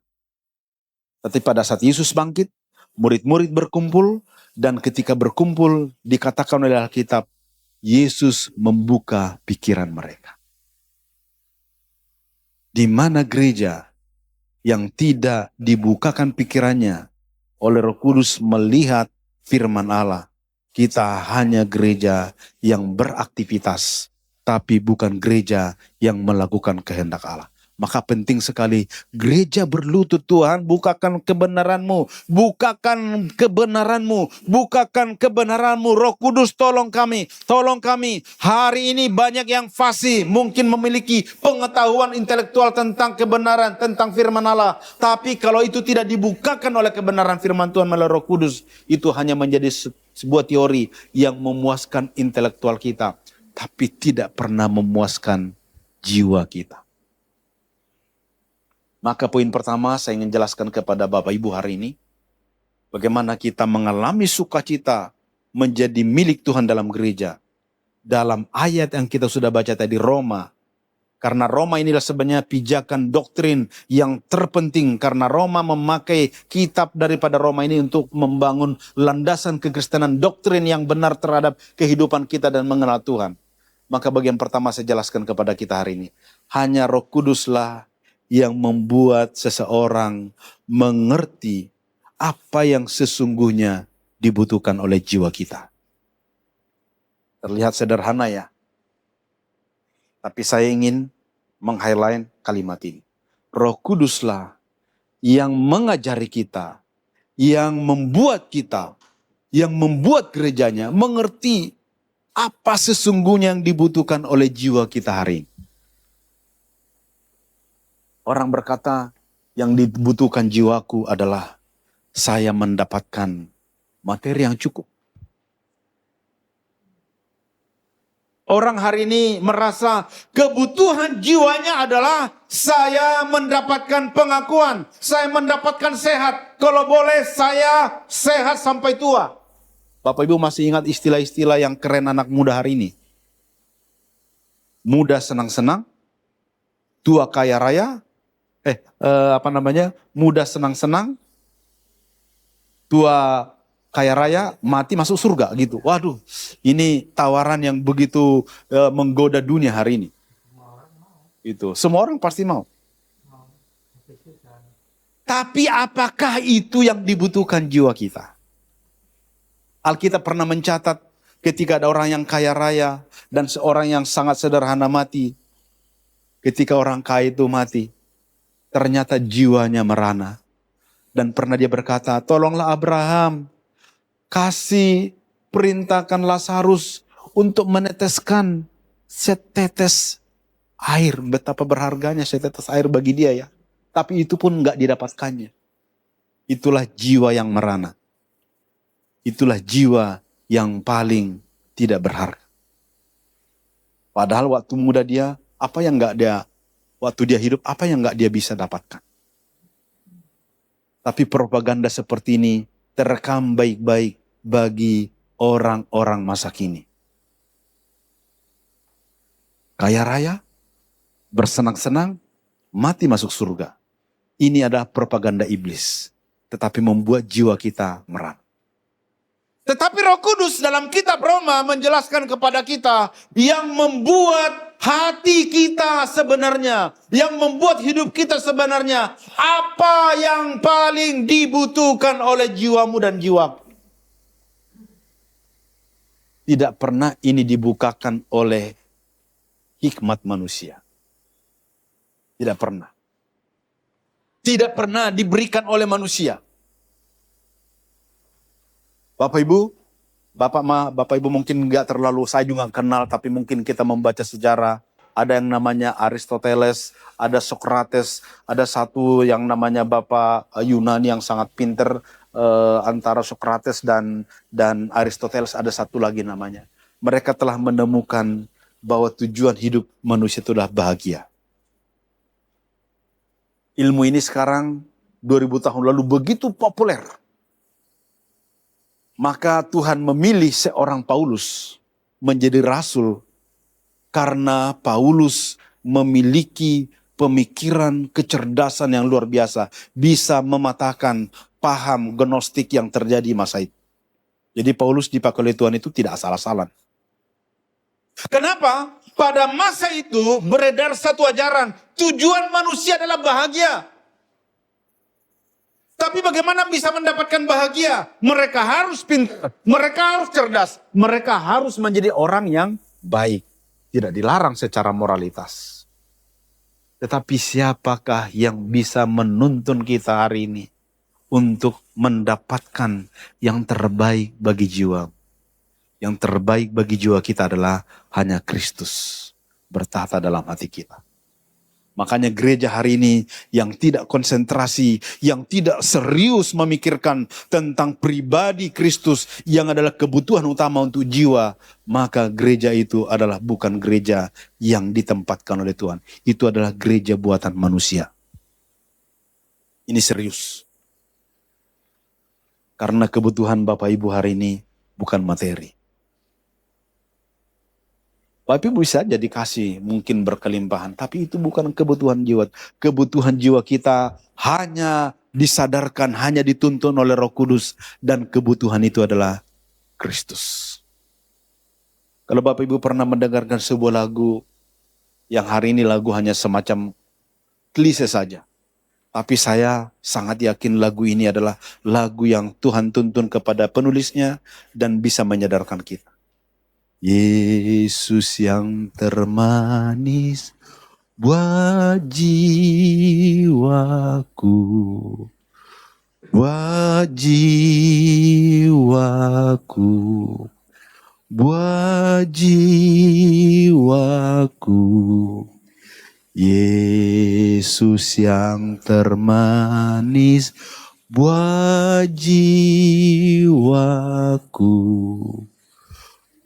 Tapi pada saat Yesus bangkit, murid-murid berkumpul, dan ketika berkumpul dikatakan oleh Alkitab, Yesus membuka pikiran mereka. Di mana gereja yang tidak dibukakan pikirannya oleh Roh Kudus melihat firman Allah, kita hanya gereja yang beraktivitas, tapi bukan gereja yang melakukan kehendak Allah. Maka penting sekali gereja berlutut, Tuhan bukakan kebenaran-Mu, bukakan kebenaran-Mu, bukakan kebenaran-Mu. Roh Kudus tolong kami. Hari ini banyak yang fasih, mungkin memiliki pengetahuan intelektual tentang kebenaran, tentang firman Allah. Tapi kalau itu tidak dibukakan oleh kebenaran firman Tuhan melalui Roh Kudus, itu hanya menjadi sebuah teori yang memuaskan intelektual kita, tapi tidak pernah memuaskan jiwa kita. Maka poin pertama saya ingin jelaskan kepada Bapak Ibu hari ini, bagaimana kita mengalami sukacita menjadi milik Tuhan dalam gereja. Dalam ayat yang kita sudah baca tadi, Roma. Karena Roma inilah sebenarnya pijakan doktrin yang terpenting. Karena Roma memakai kitab daripada Roma ini untuk membangun landasan kekristenan, doktrin yang benar terhadap kehidupan kita dan mengenal Tuhan. Maka bagian pertama saya jelaskan kepada kita hari ini. Hanya Roh Kuduslah yang membuat seseorang mengerti apa yang sesungguhnya dibutuhkan oleh jiwa kita. Terlihat sederhana ya. Tapi saya ingin meng-highlight kalimat ini. Roh Kuduslah yang mengajari kita, yang membuat kita, yang membuat gerejanya mengerti apa sesungguhnya yang dibutuhkan oleh jiwa kita hari ini. Orang berkata, yang dibutuhkan jiwaku adalah saya mendapatkan materi yang cukup. Orang hari ini merasa kebutuhan jiwanya adalah saya mendapatkan pengakuan, saya mendapatkan sehat. Kalau boleh saya sehat sampai tua. Bapak Ibu masih ingat istilah-istilah yang keren anak muda hari ini? Muda senang-senang, tua kaya raya, muda senang-senang, tua kaya raya, mati masuk surga gitu. Waduh, ini tawaran yang begitu menggoda dunia hari ini. Itu semua orang pasti mau. Tapi apakah itu yang dibutuhkan jiwa kita? Alkitab pernah mencatat ketika ada orang yang kaya raya dan seorang yang sangat sederhana mati. Ketika orang kaya itu mati, ternyata jiwanya merana. Dan pernah dia berkata, tolonglah Abraham, perintahkan Lazarus untuk meneteskan setetes air. Betapa berharganya setetes air bagi dia ya. Tapi itu pun enggak didapatkannya. Itulah jiwa yang merana. Itulah jiwa yang paling tidak berharga. Padahal waktu muda dia, waktu dia hidup, apa yang enggak dia bisa dapatkan. Tapi propaganda seperti ini terekam baik-baik bagi orang-orang masa kini. Kaya raya, bersenang-senang, mati masuk surga. Ini adalah propaganda iblis. Tetapi membuat jiwa kita merana. Tetapi Roh Kudus dalam kitab Roma menjelaskan kepada kita yang membuat hati kita sebenarnya, yang membuat hidup kita sebenarnya, apa yang paling dibutuhkan oleh jiwamu dan jiwaku. Tidak pernah ini dibukakan oleh hikmat manusia. Tidak pernah. Tidak pernah diberikan oleh manusia. Bapak Ibu mungkin nggak terlalu, saya juga kenal, tapi mungkin kita membaca sejarah. Ada yang namanya Aristoteles, ada Socrates, ada satu yang namanya Bapak Yunani yang sangat pinter, antara Socrates dan Aristoteles ada satu lagi namanya. Mereka telah menemukan bahwa tujuan hidup manusia itu adalah bahagia. Ilmu ini sekarang 2000 tahun lalu begitu populer. Maka Tuhan memilih seorang Paulus menjadi rasul karena Paulus memiliki pemikiran kecerdasan yang luar biasa. Bisa mematahkan paham gnostik yang terjadi masa itu. Jadi Paulus dipakai oleh Tuhan itu tidak asal-asalan. Kenapa? Pada masa itu beredar satu ajaran. Tujuan manusia adalah bahagia. Tapi bagaimana bisa mendapatkan bahagia? Mereka harus pintar, mereka harus cerdas, mereka harus menjadi orang yang baik. Tidak dilarang secara moralitas. Tetapi siapakah yang bisa menuntun kita hari ini untuk mendapatkan yang terbaik bagi jiwa? Yang terbaik bagi jiwa kita adalah hanya Kristus bertahta dalam hati kita. Makanya gereja hari ini yang tidak konsentrasi, yang tidak serius memikirkan tentang pribadi Kristus yang adalah kebutuhan utama untuk jiwa, maka gereja itu adalah bukan gereja yang ditempatkan oleh Tuhan. Itu adalah gereja buatan manusia. Ini serius. Karena kebutuhan Bapak Ibu hari ini bukan materi. Bapak Ibu bisa aja dikasih mungkin berkelimpahan, tapi itu bukan kebutuhan jiwa. Kebutuhan jiwa kita hanya disadarkan, hanya dituntun oleh Roh Kudus, dan kebutuhan itu adalah Kristus. Kalau Bapak Ibu pernah mendengarkan sebuah lagu, yang hari ini lagu hanya semacam klise saja. Tapi saya sangat yakin lagu ini adalah lagu yang Tuhan tuntun kepada penulisnya dan bisa menyadarkan kita. Yesus yang termanis buat jiwaku, buat jiwaku, buat jiwaku. Yesus yang termanis buat jiwaku.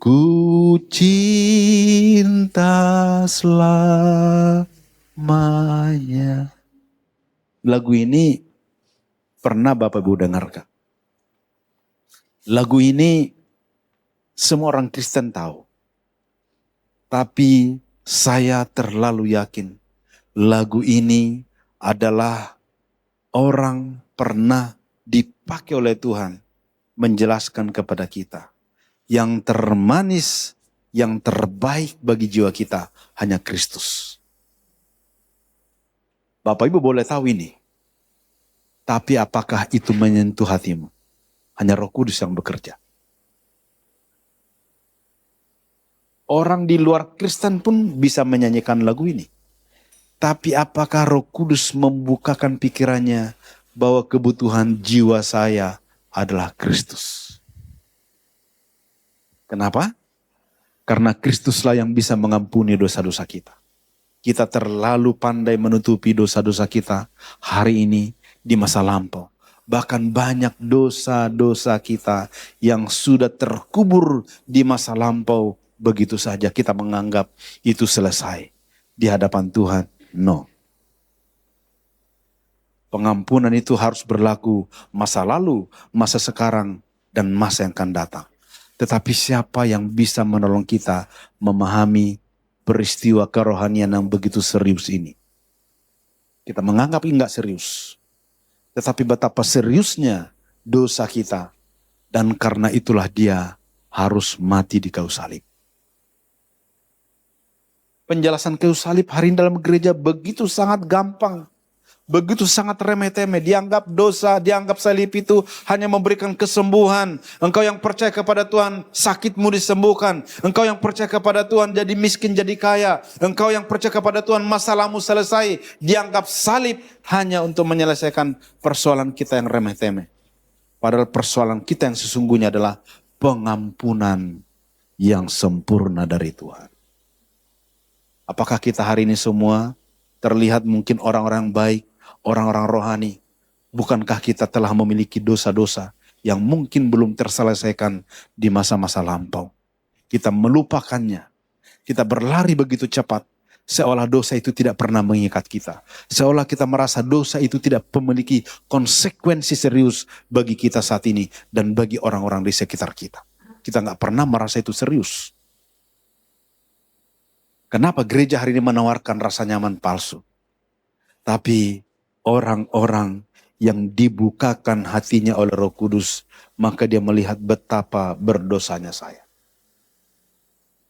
Ku cinta selamanya. Lagu ini pernah Bapak Ibu dengarkan? Lagu ini semua orang Kristen tahu. Tapi saya terlalu yakin lagu ini adalah orang pernah dipakai oleh Tuhan menjelaskan kepada kita. Yang termanis, yang terbaik bagi jiwa kita hanya Kristus. Bapak Ibu boleh tahu ini. Tapi apakah itu menyentuh hatimu? Hanya Roh Kudus yang bekerja. Orang di luar Kristen pun bisa menyanyikan lagu ini. Tapi apakah Roh Kudus membukakan pikirannya bahwa kebutuhan jiwa saya adalah Kristus? Kenapa? Karena Kristuslah yang bisa mengampuni dosa-dosa kita. Kita terlalu pandai menutupi dosa-dosa kita hari ini di masa lampau. Bahkan banyak dosa-dosa kita yang sudah terkubur di masa lampau. Begitu saja kita menganggap itu selesai. Di hadapan Tuhan, no. Pengampunan itu harus berlaku masa lalu, masa sekarang, dan masa yang akan datang. Tetapi siapa yang bisa menolong kita memahami peristiwa kerohanian yang begitu serius ini? Kita menganggap ini enggak serius. Tetapi betapa seriusnya dosa kita. Dan karena itulah dia harus mati di kayu salib. Penjelasan kayu salib hari ini dalam gereja begitu sangat gampang. Begitu sangat remeh-temeh, dianggap dosa, dianggap salib itu hanya memberikan kesembuhan. Engkau yang percaya kepada Tuhan, sakitmu disembuhkan. Engkau yang percaya kepada Tuhan, jadi miskin, jadi kaya. Engkau yang percaya kepada Tuhan, masalahmu selesai. Dianggap salib hanya untuk menyelesaikan persoalan kita yang remeh-temeh. Padahal persoalan kita yang sesungguhnya adalah pengampunan yang sempurna dari Tuhan. Apakah kita hari ini semua terlihat mungkin orang-orang baik, orang-orang rohani? Bukankah kita telah memiliki dosa-dosa yang mungkin belum terselesaikan di masa-masa lampau? Kita melupakannya. Kita berlari begitu cepat. Seolah dosa itu tidak pernah mengikat kita. Seolah kita merasa dosa itu tidak memiliki konsekuensi serius bagi kita saat ini. Dan bagi orang-orang di sekitar kita. Kita gak pernah merasa itu serius. Kenapa gereja hari ini menawarkan rasa nyaman palsu? Tapi orang-orang yang dibukakan hatinya oleh Roh Kudus, maka dia melihat betapa berdosanya saya.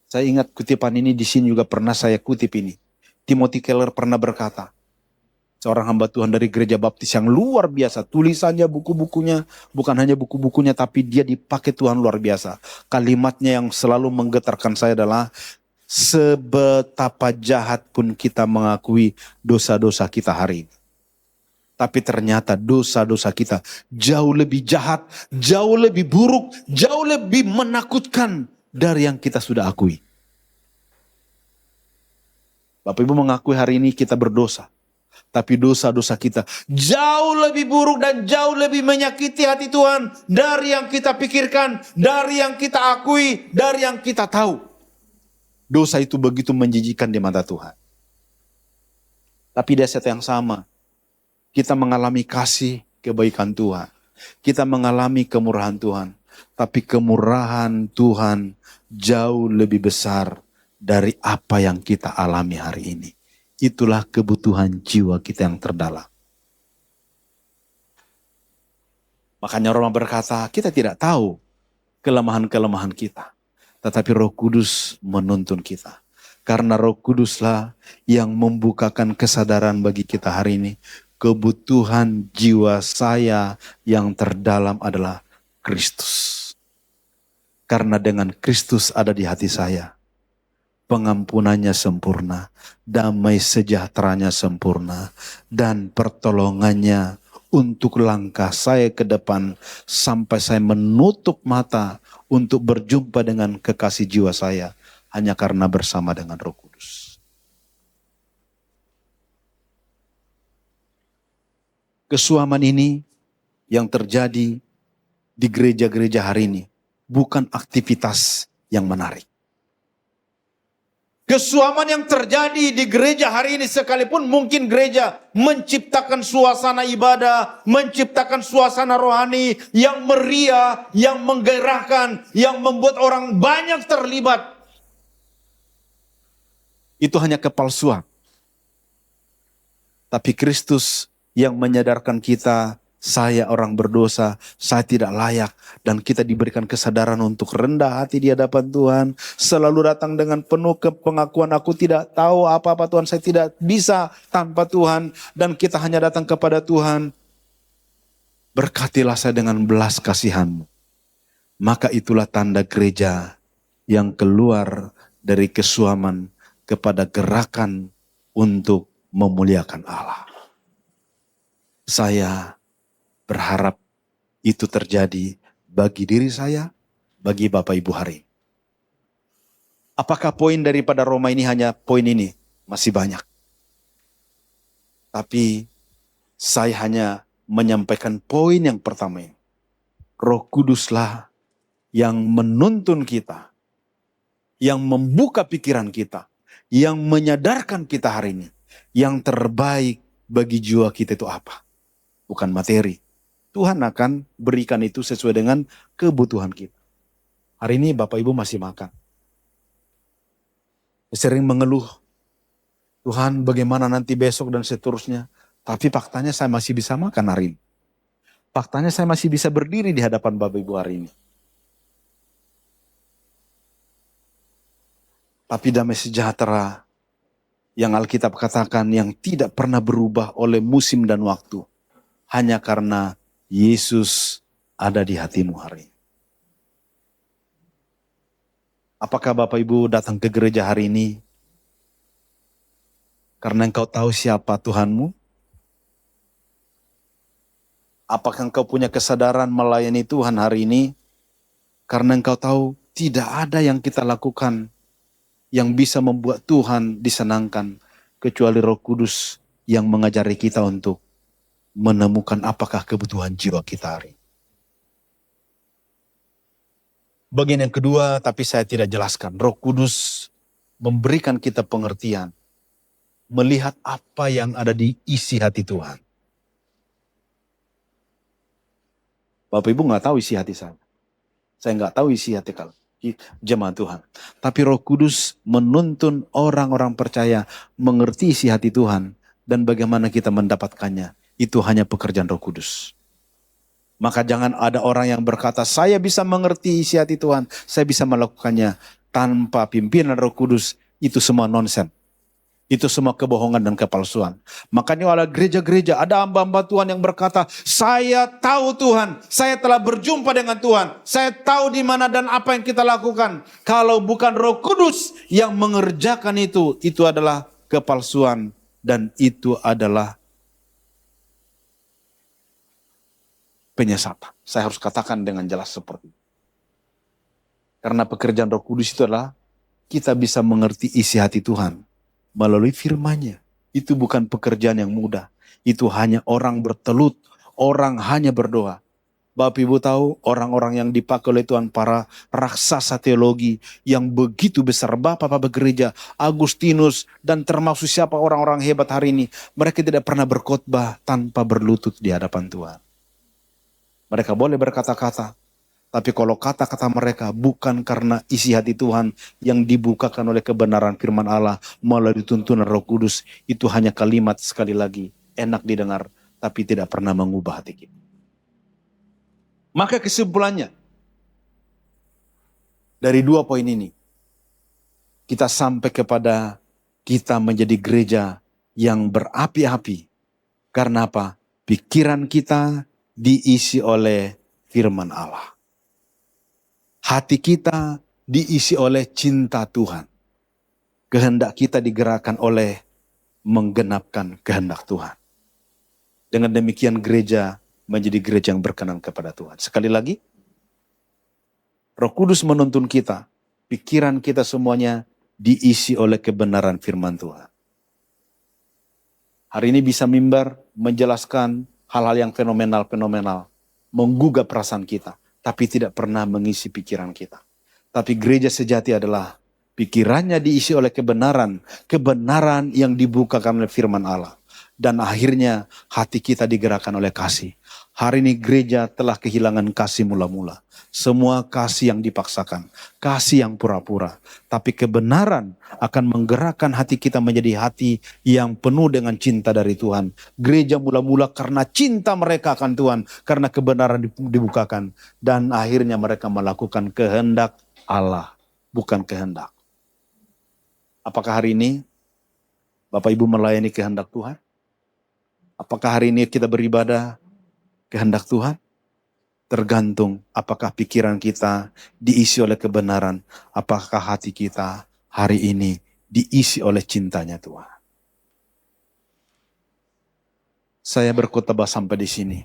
Saya ingat kutipan ini di sini juga pernah saya kutip ini. Timothy Keller pernah berkata, seorang hamba Tuhan dari gereja baptis yang luar biasa. Tulisannya, buku-bukunya, bukan hanya buku-bukunya, tapi dia dipakai Tuhan luar biasa. Kalimatnya yang selalu menggetarkan saya adalah, Sebetapa jahat pun kita mengakui dosa-dosa kita hari ini. Tapi ternyata dosa-dosa kita jauh lebih jahat, jauh lebih buruk, jauh lebih menakutkan dari yang kita sudah akui. Bapak Ibu mengakui hari ini kita berdosa. Tapi dosa-dosa kita jauh lebih buruk dan jauh lebih menyakiti hati Tuhan dari yang kita pikirkan, dari yang kita akui, dari yang kita tahu. Dosa itu begitu menjijikkan di mata Tuhan. Tapi di saat yang sama, kita mengalami kasih kebaikan Tuhan. Kita mengalami kemurahan Tuhan. Tapi kemurahan Tuhan jauh lebih besar dari apa yang kita alami hari ini. Itulah kebutuhan jiwa kita yang terdalam. Makanya Roma berkata, kita tidak tahu kelemahan-kelemahan kita. Tetapi Roh Kudus menuntun kita. Karena Roh Kuduslah yang membukakan kesadaran bagi kita hari ini. Kebutuhan jiwa saya yang terdalam adalah Kristus. Karena dengan Kristus ada di hati saya. Pengampunannya sempurna, damai sejahteranya sempurna, dan pertolongannya untuk langkah saya ke depan sampai saya menutup mata untuk berjumpa dengan kekasih jiwa saya hanya karena bersama dengan Roh Kudus. Kesuaman ini yang terjadi di gereja-gereja hari ini bukan aktivitas yang menarik. Kesuaman yang terjadi di gereja hari ini sekalipun mungkin gereja menciptakan suasana ibadah, menciptakan suasana rohani yang meriah, yang menggairahkan, yang membuat orang banyak terlibat. Itu hanya kepalsuan. Tapi Kristus yang menyadarkan kita, saya orang berdosa, saya tidak layak. Dan kita diberikan kesadaran untuk rendah hati di hadapan Tuhan. Selalu datang dengan penuh pengakuan, aku tidak tahu apa-apa Tuhan, saya tidak bisa tanpa Tuhan. Dan kita hanya datang kepada Tuhan. Berkatilah saya dengan belas kasihan-Mu. Maka itulah tanda gereja yang keluar dari kesuaman kepada gerakan untuk memuliakan Allah. Saya berharap itu terjadi bagi diri saya, bagi Bapak Ibu hari. Apakah poin daripada Roma ini hanya poin ini? Masih banyak. Tapi saya hanya menyampaikan poin yang pertama ini. Roh Kuduslah yang menuntun kita, yang membuka pikiran kita, yang menyadarkan kita hari ini. Yang terbaik bagi jiwa kita itu apa? Bukan materi. Tuhan akan berikan itu sesuai dengan kebutuhan kita. Hari ini Bapak Ibu masih makan. Sering mengeluh. Tuhan bagaimana nanti besok dan seterusnya. Tapi faktanya saya masih bisa makan hari ini. Faktanya saya masih bisa berdiri di hadapan Bapak Ibu hari ini. Tapi damai sejahtera yang Alkitab katakan yang tidak pernah berubah oleh musim dan waktu. Hanya karena Yesus ada di hatimu hari ini. Apakah Bapak Ibu datang ke gereja hari ini karena engkau tahu siapa Tuhanmu? Apakah engkau punya kesadaran melayani Tuhan hari ini karena engkau tahu tidak ada yang kita lakukan yang bisa membuat Tuhan disenangkan kecuali Roh Kudus yang mengajari kita untuk menemukan apakah kebutuhan jiwa kita hari. Bagian yang kedua, tapi saya tidak jelaskan. Roh Kudus memberikan kita pengertian. Melihat apa yang ada di isi hati Tuhan. Bapak Ibu gak tahu isi hati saya. Saya gak tahu isi hati jemaat Tuhan. Tapi Roh Kudus menuntun orang-orang percaya mengerti isi hati Tuhan. Dan bagaimana kita mendapatkannya. Itu hanya pekerjaan Roh Kudus. Maka jangan ada orang yang berkata, saya bisa mengerti isi hati Tuhan, saya bisa melakukannya tanpa pimpinan Roh Kudus. Itu semua nonsen. Itu semua kebohongan dan kepalsuan. Makanya oleh gereja-gereja ada hamba-hamba Tuhan yang berkata, saya tahu Tuhan, saya telah berjumpa dengan Tuhan, saya tahu di mana dan apa yang kita lakukan. Kalau bukan Roh Kudus yang mengerjakan itu adalah kepalsuan dan itu adalah penyesatan. Saya harus katakan dengan jelas seperti itu. Karena pekerjaan Roh Kudus itu adalah kita bisa mengerti isi hati Tuhan melalui firman-Nya. Itu bukan pekerjaan yang mudah. Itu hanya orang bertelut, orang hanya berdoa. Bapak Ibu tahu orang-orang yang dipakai oleh Tuhan, para raksasa teologi yang begitu besar, Bapak-Bapak gereja, Agustinus, dan termasuk siapa orang-orang hebat hari ini. Mereka tidak pernah berkhotbah tanpa berlutut di hadapan Tuhan. Mereka boleh berkata-kata, tapi kalau kata-kata mereka bukan karena isi hati Tuhan yang dibukakan oleh kebenaran firman Allah melalui tuntunan Roh Kudus, itu hanya kalimat sekali lagi enak didengar, tapi tidak pernah mengubah hati kita. Maka kesimpulannya, dari 2 poin ini, kita sampai kepada kita menjadi gereja yang berapi-api. Karena apa? Pikiran kita diisi oleh firman Allah. Hati kita diisi oleh cinta Tuhan. Kehendak kita digerakkan oleh menggenapkan kehendak Tuhan. Dengan demikian gereja menjadi gereja yang berkenan kepada Tuhan. Sekali lagi, Roh Kudus menuntun kita, pikiran kita semuanya diisi oleh kebenaran firman Tuhan. Hari ini bisa mimbar menjelaskan hal-hal yang fenomenal-fenomenal, menggugah perasaan kita, tapi tidak pernah mengisi pikiran kita. Tapi gereja sejati adalah pikirannya diisi oleh kebenaran, kebenaran yang dibukakan oleh firman Allah. Dan akhirnya hati kita digerakkan oleh kasih. Hari ini gereja telah kehilangan kasih mula-mula. Semua kasih yang dipaksakan, kasih yang pura-pura. Tapi kebenaran akan menggerakkan hati kita menjadi hati yang penuh dengan cinta dari Tuhan. Gereja mula-mula karena cinta mereka akan Tuhan, karena kebenaran dibukakan. Dan akhirnya mereka melakukan kehendak Allah, bukan kehendak. Apakah hari ini Bapak Ibu melayani kehendak Tuhan? Apakah hari ini kita beribadah kehendak Tuhan? Tergantung apakah pikiran kita diisi oleh kebenaran. Apakah hati kita hari ini diisi oleh cintanya Tuhan. Saya berkhotbah sampai di sini.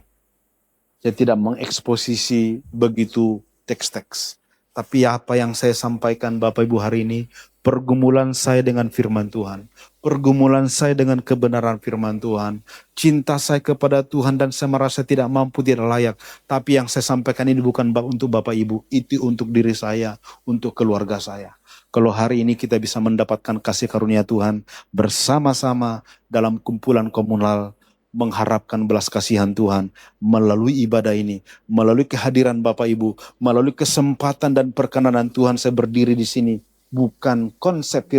Saya tidak mengeksposisi begitu teks-teks. Tapi apa yang saya sampaikan Bapak Ibu hari ini, pergumulan saya dengan firman Tuhan, pergumulan saya dengan kebenaran firman Tuhan, cinta saya kepada Tuhan dan saya merasa tidak mampu, tidak layak. Tapi yang saya sampaikan ini bukan untuk Bapak Ibu, itu untuk diri saya, untuk keluarga saya. Kalau hari ini kita bisa mendapatkan kasih karunia Tuhan bersama-sama dalam kumpulan komunal, mengharapkan belas kasihan Tuhan melalui ibadah ini, melalui kehadiran Bapak Ibu, melalui kesempatan dan perkenanan Tuhan saya berdiri di sini. Bukan konsep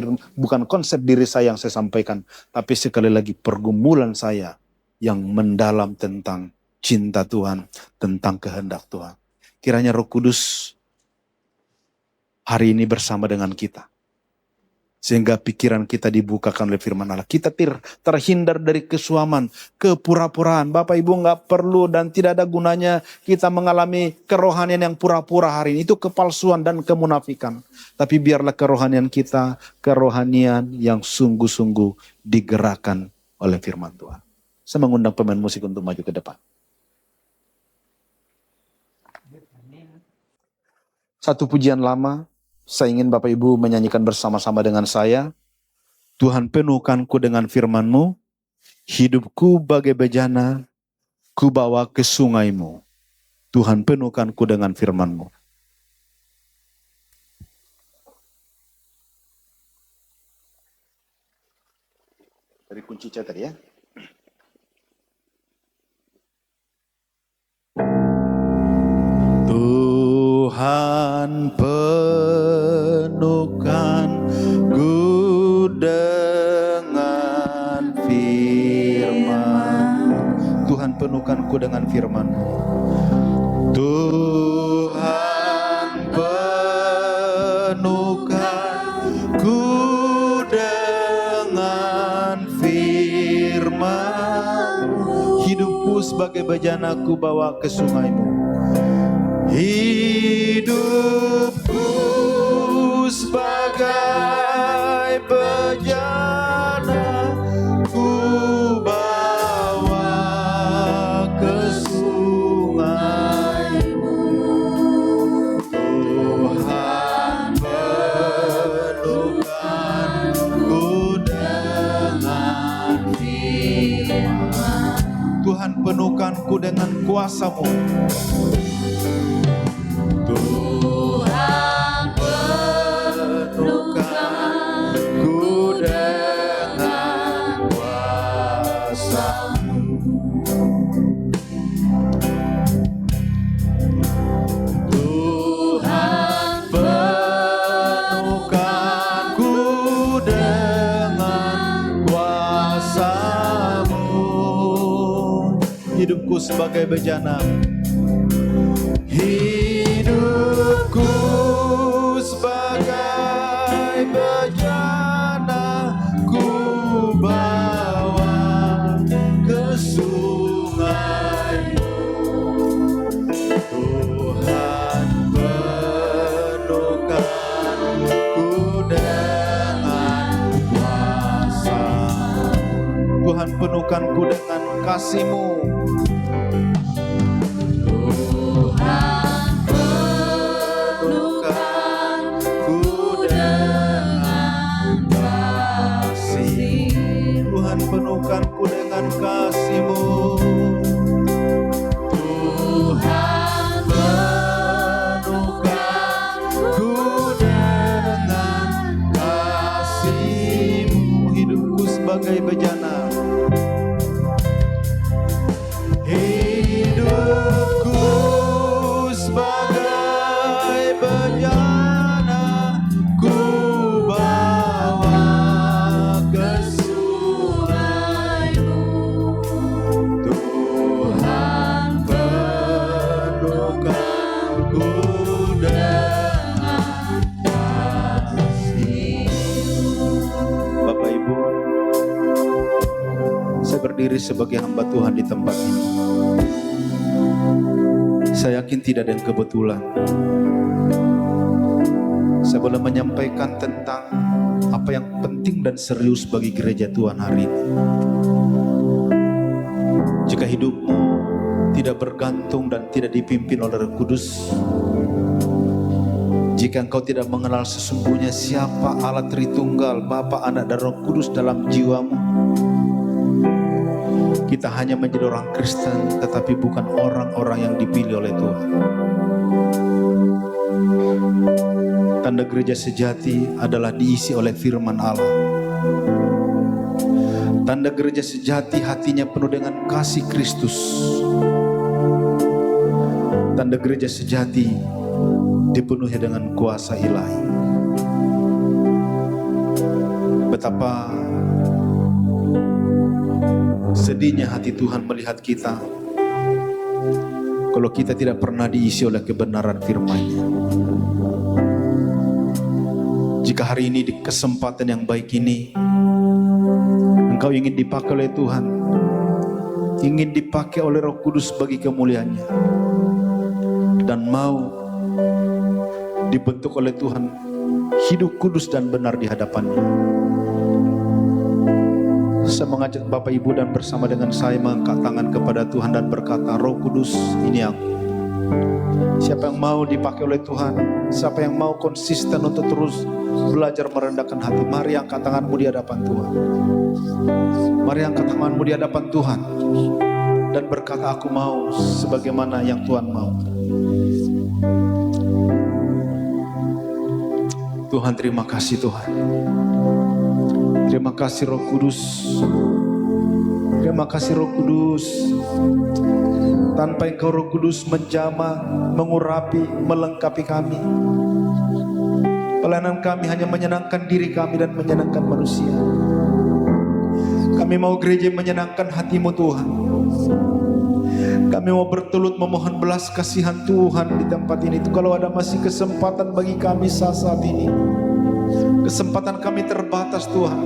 diri saya yang saya sampaikan, tapi sekali lagi pergumulan saya yang mendalam tentang cinta Tuhan, tentang kehendak Tuhan. Kiranya Roh Kudus hari ini bersama dengan kita. Sehingga pikiran kita dibukakan oleh firman Allah. Kita terhindar dari kesuaman, kepura-puraan. Bapak Ibu gak perlu dan tidak ada gunanya kita mengalami kerohanian yang pura-pura hari ini. Itu kepalsuan dan kemunafikan. Tapi biarlah kerohanian kita, kerohanian yang sungguh-sungguh digerakkan oleh firman Tuhan. Saya mengundang pemain musik untuk maju ke depan. Satu pujian lama. Saya ingin Bapak Ibu menyanyikan bersama-sama dengan saya. Tuhan penuhkanku dengan firman-Mu, hidupku bagai bejana, ku bawa ke sungai-Mu. Tuhan penuhkanku dengan firman-Mu. Dari kunci C tadi ya. Tuhan penuhkanku dengan firman. Tuhan penuhkanku dengan firman-Mu. Tuhan penuhkanku dengan sebagai bejana ku bawa ke sungai-Mu. Hidupku sebagai bejana ku bawa ke sungai-Mu. Tuhan penuhkanku dengan firman. Tuhan penuhkanku dengan kuasa-Mu. Tuhan penuhkanku dengan kuasa-Mu. Tuhan penuhkanku dengan kuasa-Mu. Hidupku sebagai bejana, hidupku sebagai bejana ku bawa ke sungai-Mu. Tuhan penuhkanku dengan kuasa. Tuhan penuhkanku dengan kasih-Mu. Penuhkanku dengan kasih-Mu. Tuhan penuhkanku dengan kasih-Mu. Hidupku sebagai bejana, hidupku sebagai bejana ku bawa ke berdiri sebagai hamba Tuhan di tempat ini. Saya yakin tidak ada yang kebetulan. Saya boleh menyampaikan tentang apa yang penting dan serius bagi gereja Tuhan hari ini. Jika hidupmu tidak bergantung dan tidak dipimpin oleh Roh Kudus, jika engkau tidak mengenal sesungguhnya siapa Allah Tritunggal, Bapa, Anak, dan Roh Kudus dalam jiwamu, kita hanya menjadi orang Kristen, tetapi bukan orang-orang yang dipilih oleh Tuhan. Tanda gereja sejati adalah diisi oleh firman Allah. Tanda gereja sejati hatinya penuh dengan kasih Kristus. Tanda gereja sejati dipenuhi dengan kuasa ilahi. Betapa sedihnya hati Tuhan melihat kita kalau kita tidak pernah diisi oleh kebenaran firman-Nya. Jika hari ini di kesempatan yang baik ini engkau ingin dipakai oleh Tuhan, ingin dipakai oleh Roh Kudus bagi kemuliaan-Nya, dan mau dibentuk oleh Tuhan hidup kudus dan benar di hadapan-Nya, saya mengajak Bapak Ibu dan bersama dengan saya mengangkat tangan kepada Tuhan dan berkata, Roh Kudus, ini aku. Siapa yang mau dipakai oleh Tuhan, siapa yang mau konsisten untuk terus belajar merendahkan hati, mari angkat tanganmu di hadapan Tuhan. Mari angkat tanganmu di hadapan Tuhan dan berkata, aku mau sebagaimana yang Tuhan mau. Tuhan, terima kasih Tuhan. Terima kasih Roh Kudus. Terima kasih Roh Kudus. Tanpa Engkau Roh Kudus menjamah, mengurapi, melengkapi kami, pelayanan kami hanya menyenangkan diri kami dan menyenangkan manusia. Kami mau gereja menyenangkan hati-Mu Tuhan. Kami mau bertelut memohon belas kasihan Tuhan di tempat ini. Kalau ada masih kesempatan bagi kami saat ini, kesempatan kami terbatas Tuhan,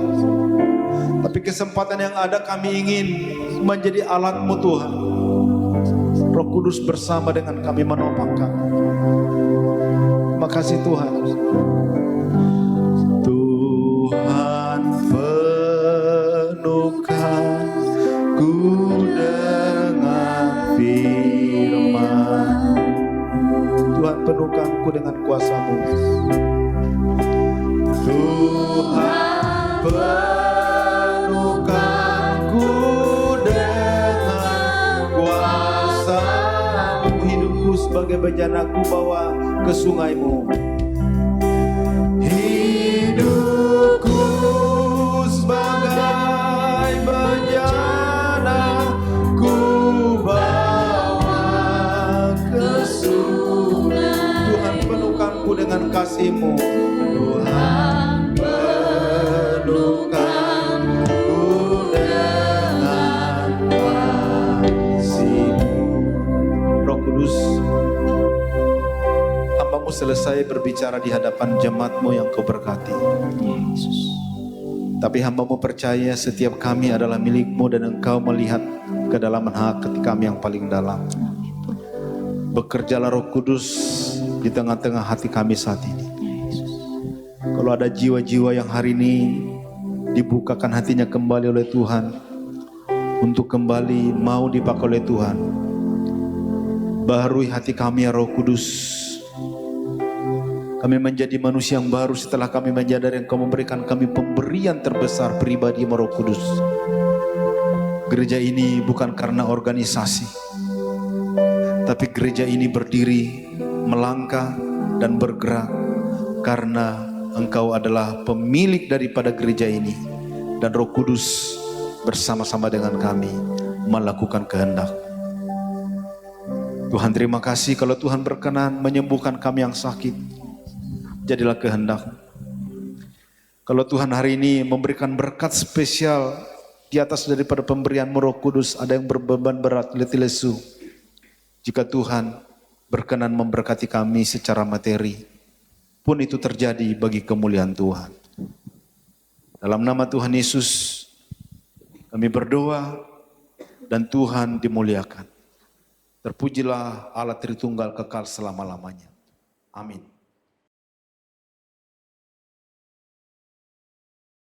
tapi kesempatan yang ada kami ingin menjadi alat-Mu Tuhan. Roh Kudus bersama dengan kami menopang kami. Terima kasih Tuhan. Tuhan penuhkan ku dengan firman. Tuhan penuhkanku dengan kuasa-Mu. Tuhan penuhkanku dengan kuasa-Mu. Hidupku sebagai bejana ku bawa ke sungai-Mu. Hidupku sebagai bejana ku bawa ke sungai. Tuhan penuhkanku dengan kasih-Mu. Tuhan penuhkanku dengan kasih-Mu. Roh Kudus, hamba-Mu selesai berbicara di hadapan jemaat-Mu yang Kau berkati. Yesus. Tapi hamba-Mu percaya setiap kami adalah milik-Mu dan Engkau melihat kedalaman hati kami yang paling dalam. Bekerjalah Roh Kudus di tengah-tengah hati kami saat ini. Kalau ada jiwa-jiwa yang hari ini dibukakan hatinya kembali oleh Tuhan, untuk kembali mau dipakai oleh Tuhan, baharui hati kami ya Roh Kudus. Kami menjadi manusia yang baru setelah kami menyadari Engkau memberikan kami pemberian terbesar pribadi Roh Kudus. Gereja ini bukan karena organisasi, tapi gereja ini berdiri, melangkah dan bergerak karena Engkau adalah pemilik daripada gereja ini, dan Roh Kudus bersama-sama dengan kami melakukan kehendak. Tuhan, terima kasih kalau Tuhan berkenan menyembuhkan kami yang sakit. Jadilah kehendak. Kalau Tuhan hari ini memberikan berkat spesial di atas daripada pemberian Roh Kudus, ada yang berbeban berat, letih lesu. Jika Tuhan berkenan memberkati kami secara materi, pun itu terjadi bagi kemuliaan Tuhan. Dalam nama Tuhan Yesus, kami berdoa dan Tuhan dimuliakan. Terpujilah Allah Tritunggal kekal selama-lamanya. Amin.